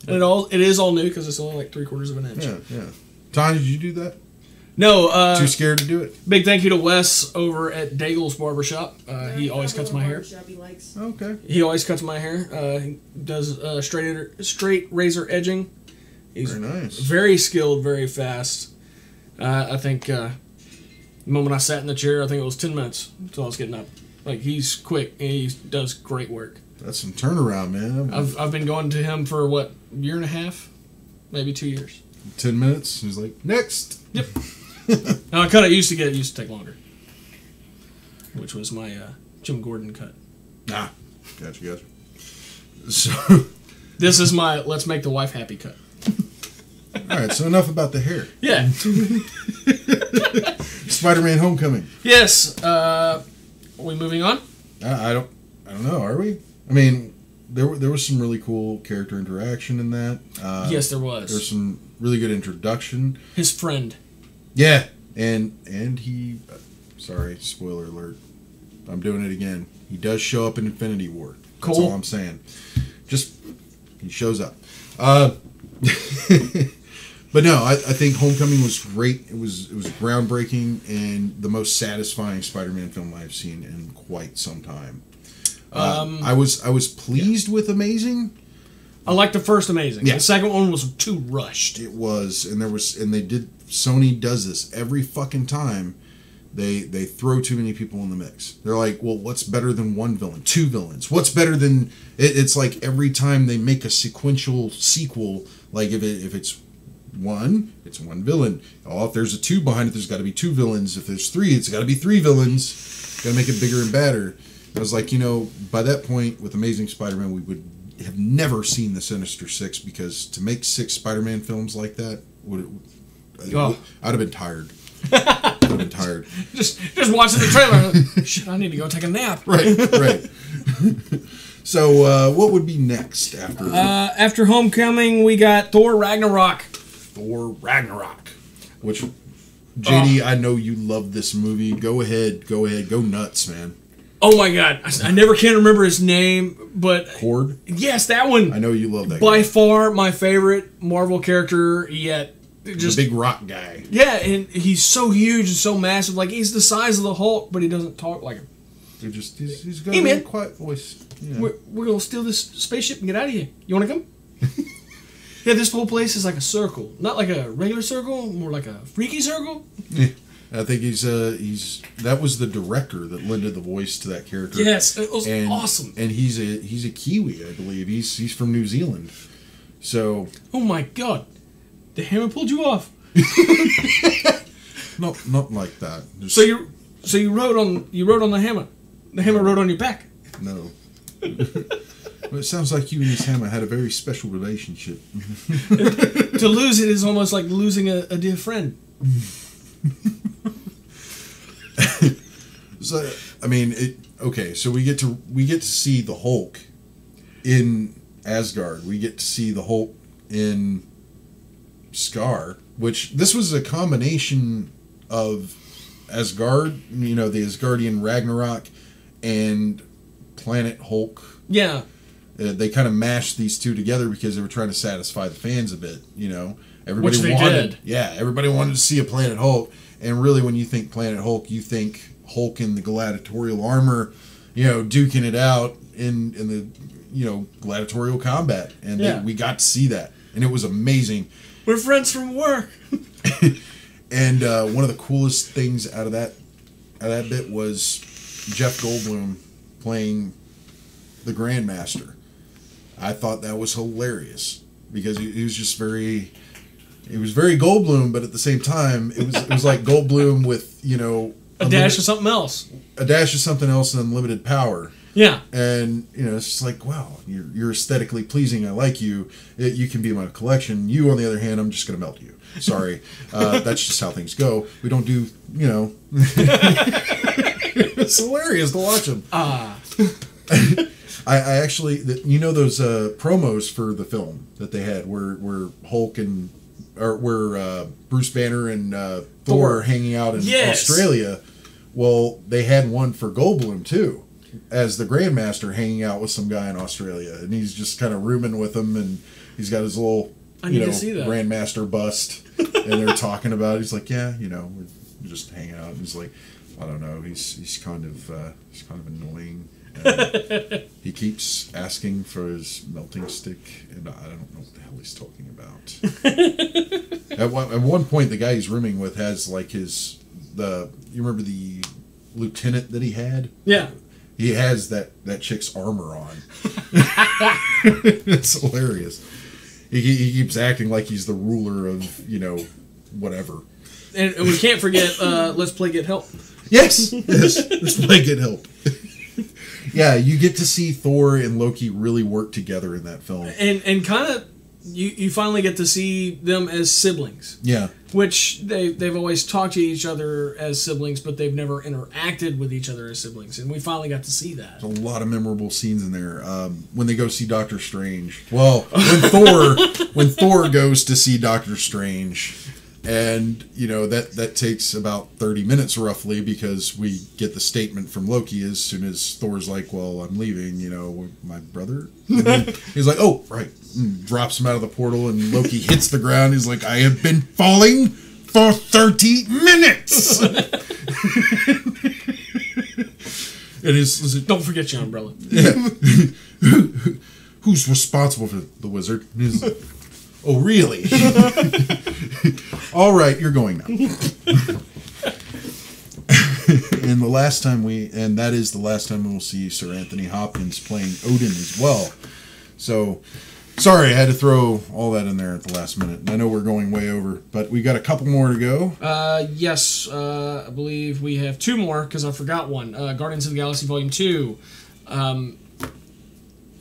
And it is all new because it's only like 3/4 of an inch. Yeah. Tony, did you do that? No. Too scared to do it? Big thank you to Wes over at Daigle's Barbershop. He always cuts my hair. He likes. Okay. He always cuts my hair. He does straight razor edging. He's very nice. Very skilled, very fast. I think the moment I sat in the chair, I think it was 10 minutes until I was getting up. Like, he's quick, and he does great work. That's some turnaround, man. I've been going to him for, what, a year and a half? Maybe 2 years. 10 minutes. He's like, next. Yep. Now, I cut it used to take longer. Which was my Jim Gordon cut. Ah, gotcha. So this is my let's make the wife happy cut. All right, so enough about the hair. Yeah. Spider-Man: Homecoming. Yes. Are we moving on? I don't know. Are we? I mean, there was some really cool character interaction in that. Yes, there was. There's some really good introduction. His friend. Yeah. And he, sorry, spoiler alert, I'm doing it again. He does show up in Infinity War. That's all I'm saying. Just, he shows up. But no, I think Homecoming was great. It was groundbreaking and the most satisfying Spider-Man film I've seen in quite some time. I was pleased with Amazing. I liked the first Amazing. Yeah. The second one was too rushed. It was, and Sony does this every fucking time. They throw too many people in the mix. They're like, well, what's better than one villain? Two villains. What's better than... It's like every time they make a sequential sequel, like if it's one, it's one villain. Oh, if there's a two behind it, there's got to be two villains. If there's three, it's got to be three villains. Got to make it bigger and badder. I was like, by that point, with Amazing Spider-Man, we would have never seen the Sinister Six, because to make 6 Spider-Man films like that, I'd have been tired. Just watching the trailer. Shit, I need to go take a nap. Right. So, what would be next after? After Homecoming, we got Thor Ragnarok. Which, JD, I know you love this movie. Go ahead, go nuts, man. Oh my god, I never can remember his name, but Cord. Yes, that one. I know you love that. By far, my favorite Marvel character yet. Just the big rock guy. Yeah, and he's so huge and so massive. Like, he's the size of the Hulk, but he doesn't talk like him. He's got a really quiet voice. Yeah. We're going to steal this spaceship and get out of here. You want to come? Yeah, this whole place is like a circle. Not like a regular circle, more like a freaky circle. Yeah. I think that was the director that lended the voice to that character. Yes, it was awesome. And he's a Kiwi, I believe. He's from New Zealand. So... Oh my god. The hammer pulled you off. Not like that. So you rode on the hammer. The hammer rode on your back. No. Well, it sounds like you and this hammer had a very special relationship. To lose it is almost like losing a dear friend. So I mean, okay. So we get to see the Hulk in Asgard. We get to see the Hulk in Scar, which this was a combination of Asgard, the Asgardian Ragnarok, and Planet Hulk. Yeah. They kind of mashed these two together because they were trying to satisfy the fans a bit, Everybody Which they wanted, did. Yeah, everybody wanted to see a Planet Hulk, and really, when you think Planet Hulk, you think Hulk in the gladiatorial armor, duking it out in the gladiatorial combat, and we got to see that, and it was amazing. We're friends from work. And one of the coolest things out of that bit was Jeff Goldblum playing the Grandmaster. I thought that was hilarious because he was just very Goldblum, but at the same time it was like Goldblum with a dash of something else. A dash of something else and unlimited power. Yeah. And it's just like, wow, you're aesthetically pleasing. I like you. You can be in my collection. You, on the other hand, I'm just gonna melt you. Sorry, that's just how things go. We don't do, It's hilarious to watch him. I actually, those promos for the film that they had, where Hulk where Bruce Banner and Thor are hanging out in Australia. Well, they had one for Goldblum too, as the Grandmaster hanging out with some guy in Australia, and he's just kind of rooming with him, and he's got his little, Grandmaster bust, and they're talking about it. He's like, yeah, we're just hanging out. And he's like, I don't know, he's kind of annoying. He keeps asking for his melting stick, and I don't know what the hell he's talking about. At one point, the guy he's rooming with has like you remember the lieutenant that he had? Yeah. He has that chick's armor on. It's hilarious. He keeps acting like he's the ruler of, whatever. And we can't forget, Let's Play Get Help. Yes. Let's Play Get Help. Yeah, you get to see Thor and Loki really work together in that film. And kind of, you finally get to see them as siblings. Yeah. Which they've always talked to each other as siblings, but they've never interacted with each other as siblings. And we finally got to see that. There's a lot of memorable scenes in there. When they go see Doctor Strange. Well, when Thor goes to see Doctor Strange, And, that takes about 30 minutes roughly, because we get the statement from Loki as soon as Thor's like, well, I'm leaving, with my brother. And then he's like, oh, right. And drops him out of the portal, and Loki hits the ground. He's like, I have been falling for 30 minutes. And he's like, don't forget your umbrella. Yeah. Who's responsible for the wizard? And he's like, oh, really? All right, you're going now. And that is the last time we will see Sir Anthony Hopkins playing Odin as well. So, sorry, I had to throw all that in there at the last minute. I know we're going way over, but we got a couple more to go. Yes, I believe we have 2 more, because I forgot one. Guardians of the Galaxy Volume 2.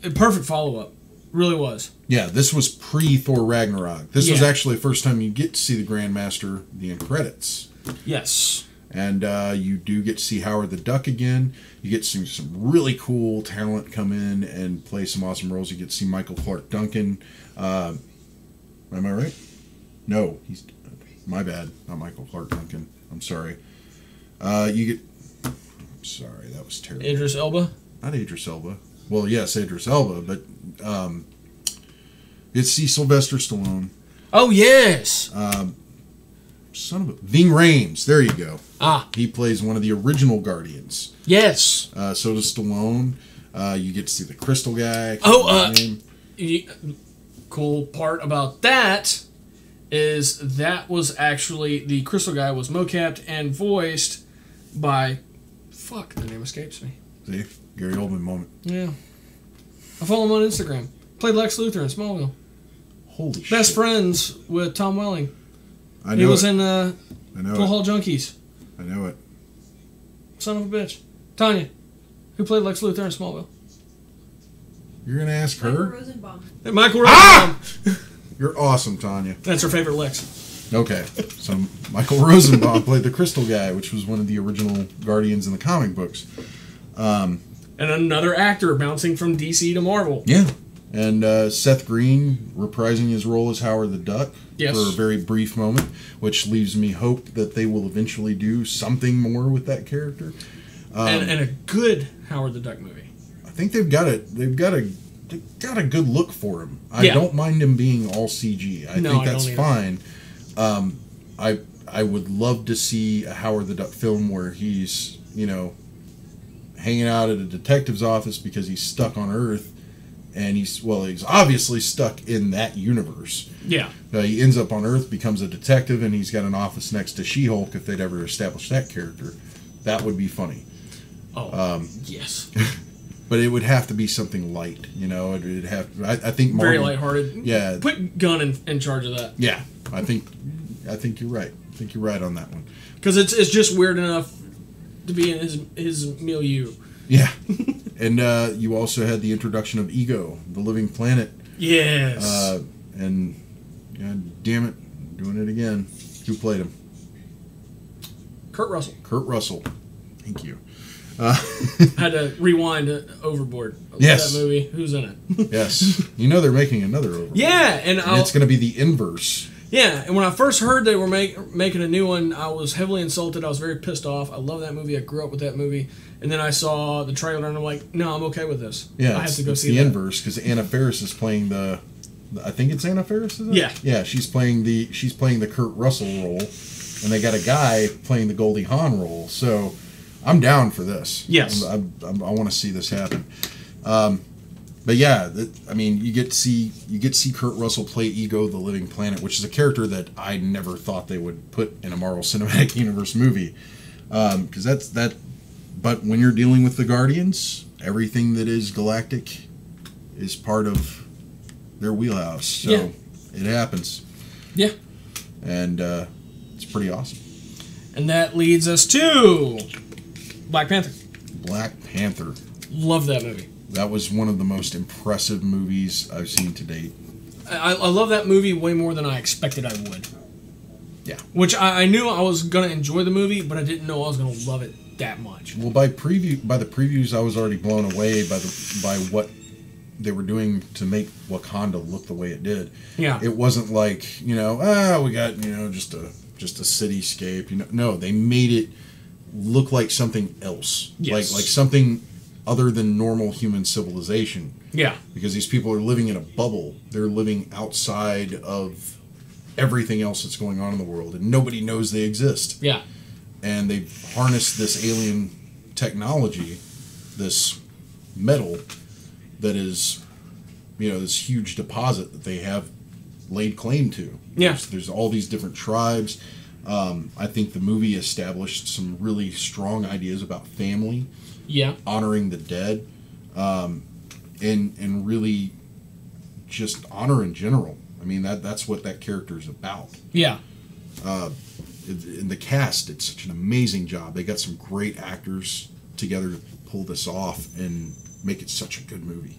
A perfect follow-up. Really was. Yeah, this was pre-Thor Ragnarok. This was actually the first time you get to see the Grandmaster, the end credits. Yes. And you do get to see Howard the Duck again. You get to see some really cool talent come in and play some awesome roles. You get to see Michael Clark Duncan. Am I right? No, he's... My bad. Not Michael Clark Duncan. I'm sorry. You get... I'm sorry, that was terrible. Idris Elba? Not Idris Elba. Well, yes, Idris Elba, but it's Sylvester Stallone. Oh, yes! Son of a... Ving Rhames. There you go. Ah. He plays one of the original Guardians. Yes. So does Stallone. You get to see the Crystal guy. Cool part about that is that was actually... The Crystal guy was mocapped and voiced by... Fuck, the name escapes me. See? Gary Oldman moment. Yeah. I follow him on Instagram. Played Lex Luthor in Smallville. Holy shit. Best friends with Tom Welling. I know he was it. in I know Pool it. Hall Junkies. I know it. Son of a bitch. Tanya, who played Lex Luthor in Smallville? You're going to ask her? Michael Rosenbaum. Michael Rosenbaum. Ah! You're awesome, Tanya. That's her favorite Lex. Okay. So Michael Rosenbaum played the Crystal guy, which was one of the original Guardians in the comic books. And another actor bouncing from DC to Marvel. Yeah. And Seth Green reprising his role as Howard the Duck for a very brief moment, which leaves me hope that they will eventually do something more with that character. And a good Howard the Duck movie. I think they've got a good look for him. I don't mind him being all CG. I think that's fine. I would love to see a Howard the Duck film where he's, hanging out at a detective's office because he's stuck on Earth, and he's obviously stuck in that universe. Yeah. He ends up on Earth, becomes a detective, and he's got an office next to She-Hulk. If they'd ever established that character, that would be funny. Oh, yes. But it would have to be something light, It'd have. I think Marvel, very lighthearted. Yeah. Put Gunn in charge of that. Yeah, I think you're right. I think you're right on that one. Because it's just weird enough to be in his milieu. Yeah. And you also had the introduction of Ego, the living planet. Yes. And God damn it, doing it again. Who played him? Kurt Russell. Kurt Russell. Thank you. Had to rewind Overboard. Yes. That movie. Who's in it? Yes. They're making another Overboard. Yeah, and it's going to be the inverse. Yeah, and when I first heard they were making a new one, I was heavily insulted. I was very pissed off. I love that movie. I grew up with that movie. And then I saw the trailer, and I'm like, no, I'm okay with this. Yeah, I have to go see the that. inverse, because Anna Faris is playing the... I think it's Anna Faris, is it? Yeah. Yeah, she's playing the Kurt Russell role, and they got a guy playing the Goldie Hawn role. So I'm down for this. Yes. I want to see this happen. But yeah, you get to see Kurt Russell play Ego, the Living Planet, which is a character that I never thought they would put in a Marvel Cinematic Universe movie, because that's that. But when you're dealing with the Guardians, everything that is galactic is part of their wheelhouse. So it happens. Yeah, and it's pretty awesome. And that leads us to Black Panther. Black Panther. Love that movie. That was one of the most impressive movies I've seen to date. I love that movie way more than I expected I would. Yeah. Which I knew I was going to enjoy the movie, but I didn't know I was going to love it that much. Well, by the previews, I was already blown away by what they were doing to make Wakanda look the way it did. Yeah. It wasn't like, we got, just a cityscape. No, they made it look like something else. Yes. Like something other than normal human civilization. Yeah. Because these people are living in a bubble. They're living outside of everything else that's going on in the world, and nobody knows they exist. Yeah. And they've harnessed this alien technology, this metal that is, this huge deposit that they have laid claim to. Yeah. There's all these different tribes. I think the movie established some really strong ideas about family. Yeah. Honoring the dead. And really just honor in general. I mean, that's what that character is about. Yeah. In the cast, it's such an amazing job. They got some great actors together to pull this off and make it such a good movie.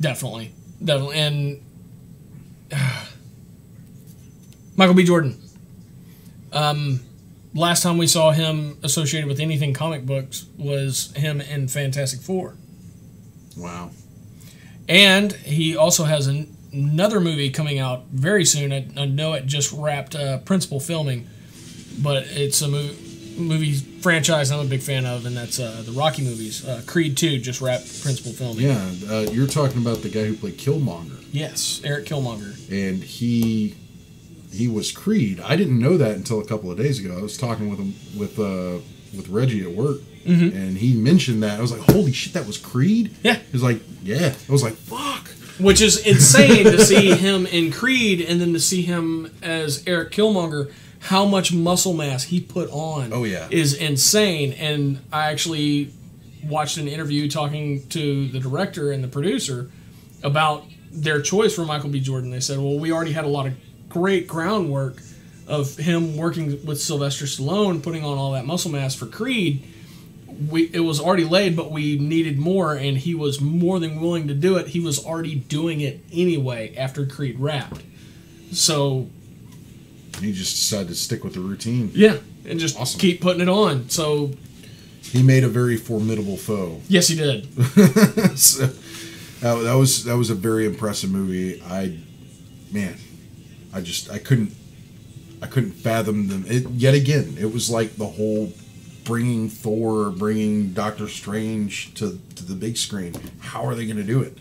Definitely. And Michael B. Jordan. Last time we saw him associated with anything comic books was him in Fantastic Four. Wow. And he also has another movie coming out very soon. I know it just wrapped principal filming, but it's a movie franchise I'm a big fan of, and that's the Rocky movies. Creed 2 just wrapped principal filming. Yeah, you're talking about the guy who played Killmonger. Yes, Eric Killmonger. And he was Creed. I didn't know that until a couple of days ago. I was talking with him with Reggie at work, and he mentioned that. I was like, holy shit, that was Creed? Yeah. He was like, yeah. I was like, fuck. Which is insane to see him in Creed, and then to see him as Eric Killmonger. How much muscle mass he put on is insane. And I actually watched an interview talking to the director and the producer about their choice for Michael B. Jordan. They said, well, we already had a lot of great groundwork of him working with Sylvester Stallone, putting on all that muscle mass for Creed. It was already laid, but we needed more, and he was more than willing to do it. He was already doing it anyway after Creed wrapped. So he just decided to stick with the routine. Yeah, and just keep putting it on. So he made a very formidable foe. Yes, he did. So, that was a very impressive movie. I couldn't fathom them. Yet again, it was like the whole bringing Thor, bringing Doctor Strange to the big screen. How are they going to do it?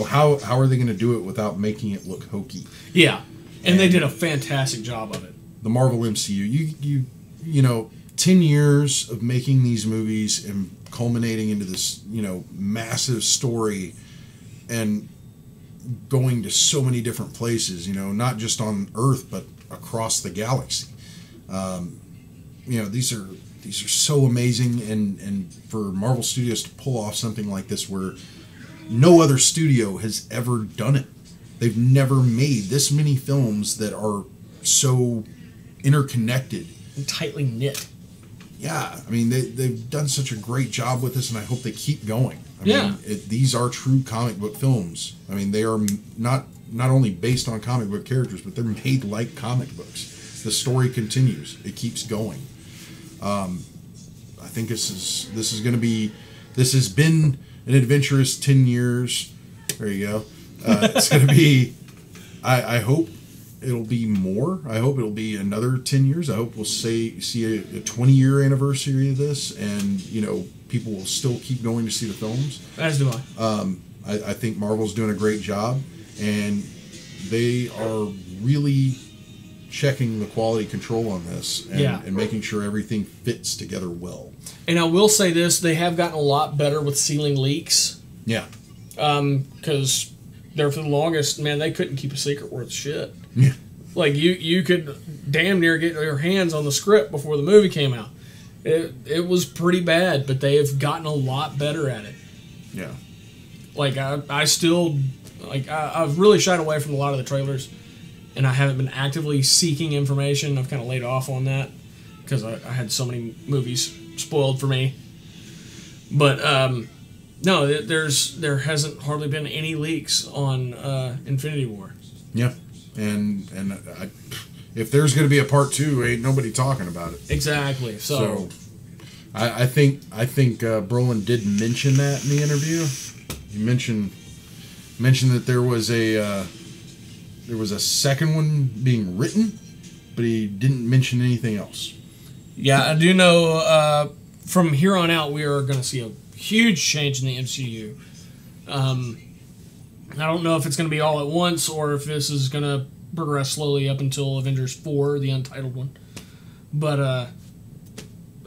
How are they going to do it without making it look hokey? Yeah. And they did a fantastic job of it. The Marvel MCU, you 10 years of making these movies and culminating into this, massive story and going to so many different places, not just on Earth, but across the galaxy. These are so amazing, and for Marvel Studios to pull off something like this where no other studio has ever done it. They've never made this many films that are so interconnected. And tightly knit. Yeah, I mean, they've done such a great job with this, and I hope they keep going. I mean, these are true comic book films. I mean, they are not only based on comic book characters, but they're made like comic books. The story continues. It keeps going. I think this has been an adventurous 10 years. There you go. It's going to be, I hope it'll be more. I hope it'll be another 10 years. I hope we'll see a 20-year anniversary of this, and, people will still keep going to see the films. As do I. I think Marvel's doing a great job, and they are really checking the quality control on this and making sure everything fits together well. And I will say this, they have gotten a lot better with sealing leaks. Yeah. Because there for the longest, man, they couldn't keep a secret worth shit. Yeah. Like, you could damn near get your hands on the script before the movie came out. It was pretty bad, but they have gotten a lot better at it. Yeah. Like, I still, like, I've really shied away from a lot of the trailers, and I haven't been actively seeking information. I've kind of laid off on that because I had so many movies spoiled for me. But, no, there hasn't hardly been any leaks on Infinity War. Yeah. And if there's going to be a part 2, ain't nobody talking about it. Exactly. So I think Brolin did mention that in the interview. He mentioned mentioned that there was a second one being written, but he didn't mention anything else. Yeah, I do know from here on out we are going to see a huge change in the MCU. I don't know if it's going to be all at once or if this is going to progress slowly up until Avengers 4, the untitled one. But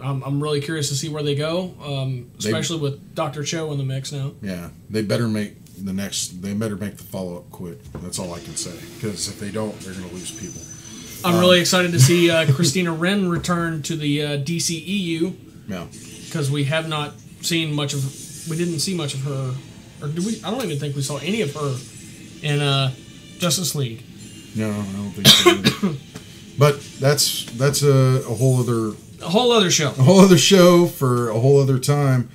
I'm really curious to see where they go, especially with Dr. Cho in the mix now. Yeah, they better make the follow-up quick. That's all I can say. Because if they don't, they're going to lose people. I'm really excited to see Christina Wren return to the DCEU. Yeah. Because we have not seen much of... We didn't see much of her... Or did we? I don't even think we saw any of her in Justice League. No, I don't think so. But that's a whole other... A whole other show. A whole other show for a whole other time.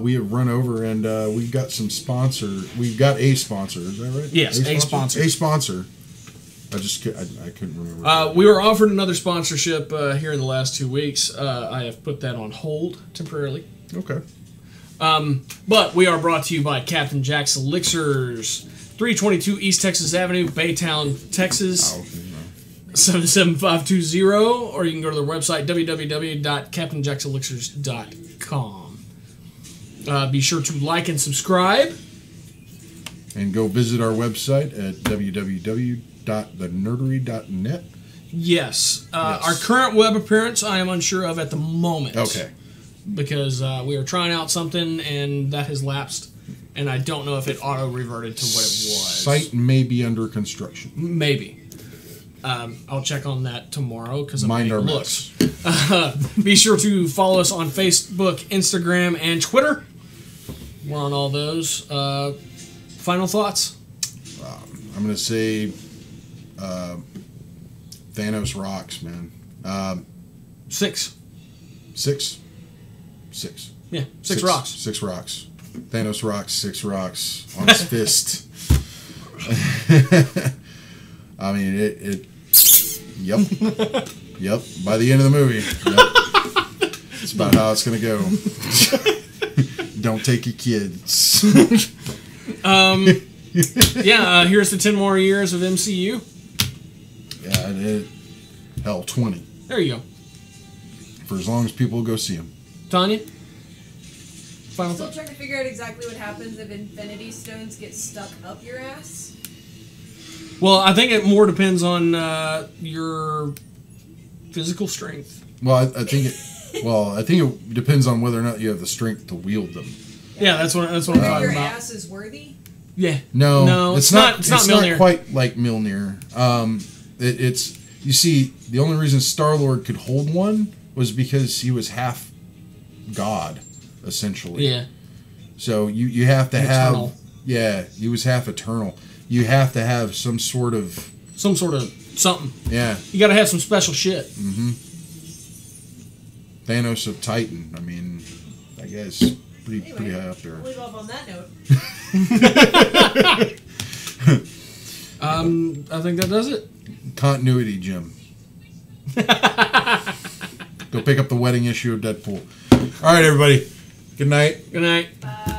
We have run over and we've got some sponsor. We've got a sponsor. Is that right? Yes, a sponsor. A sponsor. I couldn't remember. We were offered another sponsorship here in the last 2 weeks. I have put that on hold temporarily. Okay. But we are brought to you by Captain Jack's Elixirs, 322 East Texas Avenue, Baytown, Texas. 77520, or you can go to their website, www.captainjackselixirs.com. Be sure to like and subscribe. And go visit our website at www.thenerdery.net. Yes. Our current web appearance I am unsure of at the moment. Okay. Because we are trying out something, and that has lapsed, and I don't know if it auto-reverted to what it was. Site may be under construction. Maybe. I'll check on that tomorrow because I'm Mind our looks. Be sure to follow us on Facebook, Instagram, and Twitter. We're on all those. Final thoughts? I'm going to say Thanos rocks, man. 6. 6? 6. Yeah, 6 rocks. 6 rocks. Thanos rocks, 6 rocks on his fist. I mean, Yep. Yep. By the end of the movie. Yep. It's about how it's going to go. Don't take your kids. Here's the 10 more years of MCU. Yeah, hell, 20. There you go. For as long as people go see them. Tanya? I'm Final still thought? trying to figure out exactly what happens if Infinity Stones get stuck up your ass. Well, I think it more depends on your physical strength. Well, I think it depends on whether or not you have the strength to wield them. Yeah, that's what I'm Whether talking your about. ass is worthy. Yeah. No, it's not Mjolnir. Not quite like Mjolnir. It's you see, the only reason Star-Lord could hold one was because he was half God, essentially. Yeah. So you have to Eternal. have he was half eternal. You have to have some sort of something. Yeah. You got to have some special shit. Mm-hmm. Thanos of Titan. I mean, I guess pretty high up there. We'll leave off on that note. I think that does it. Continuity, Jim. Go pick up the wedding issue of Deadpool. All right, everybody. Good night. Good night. Bye.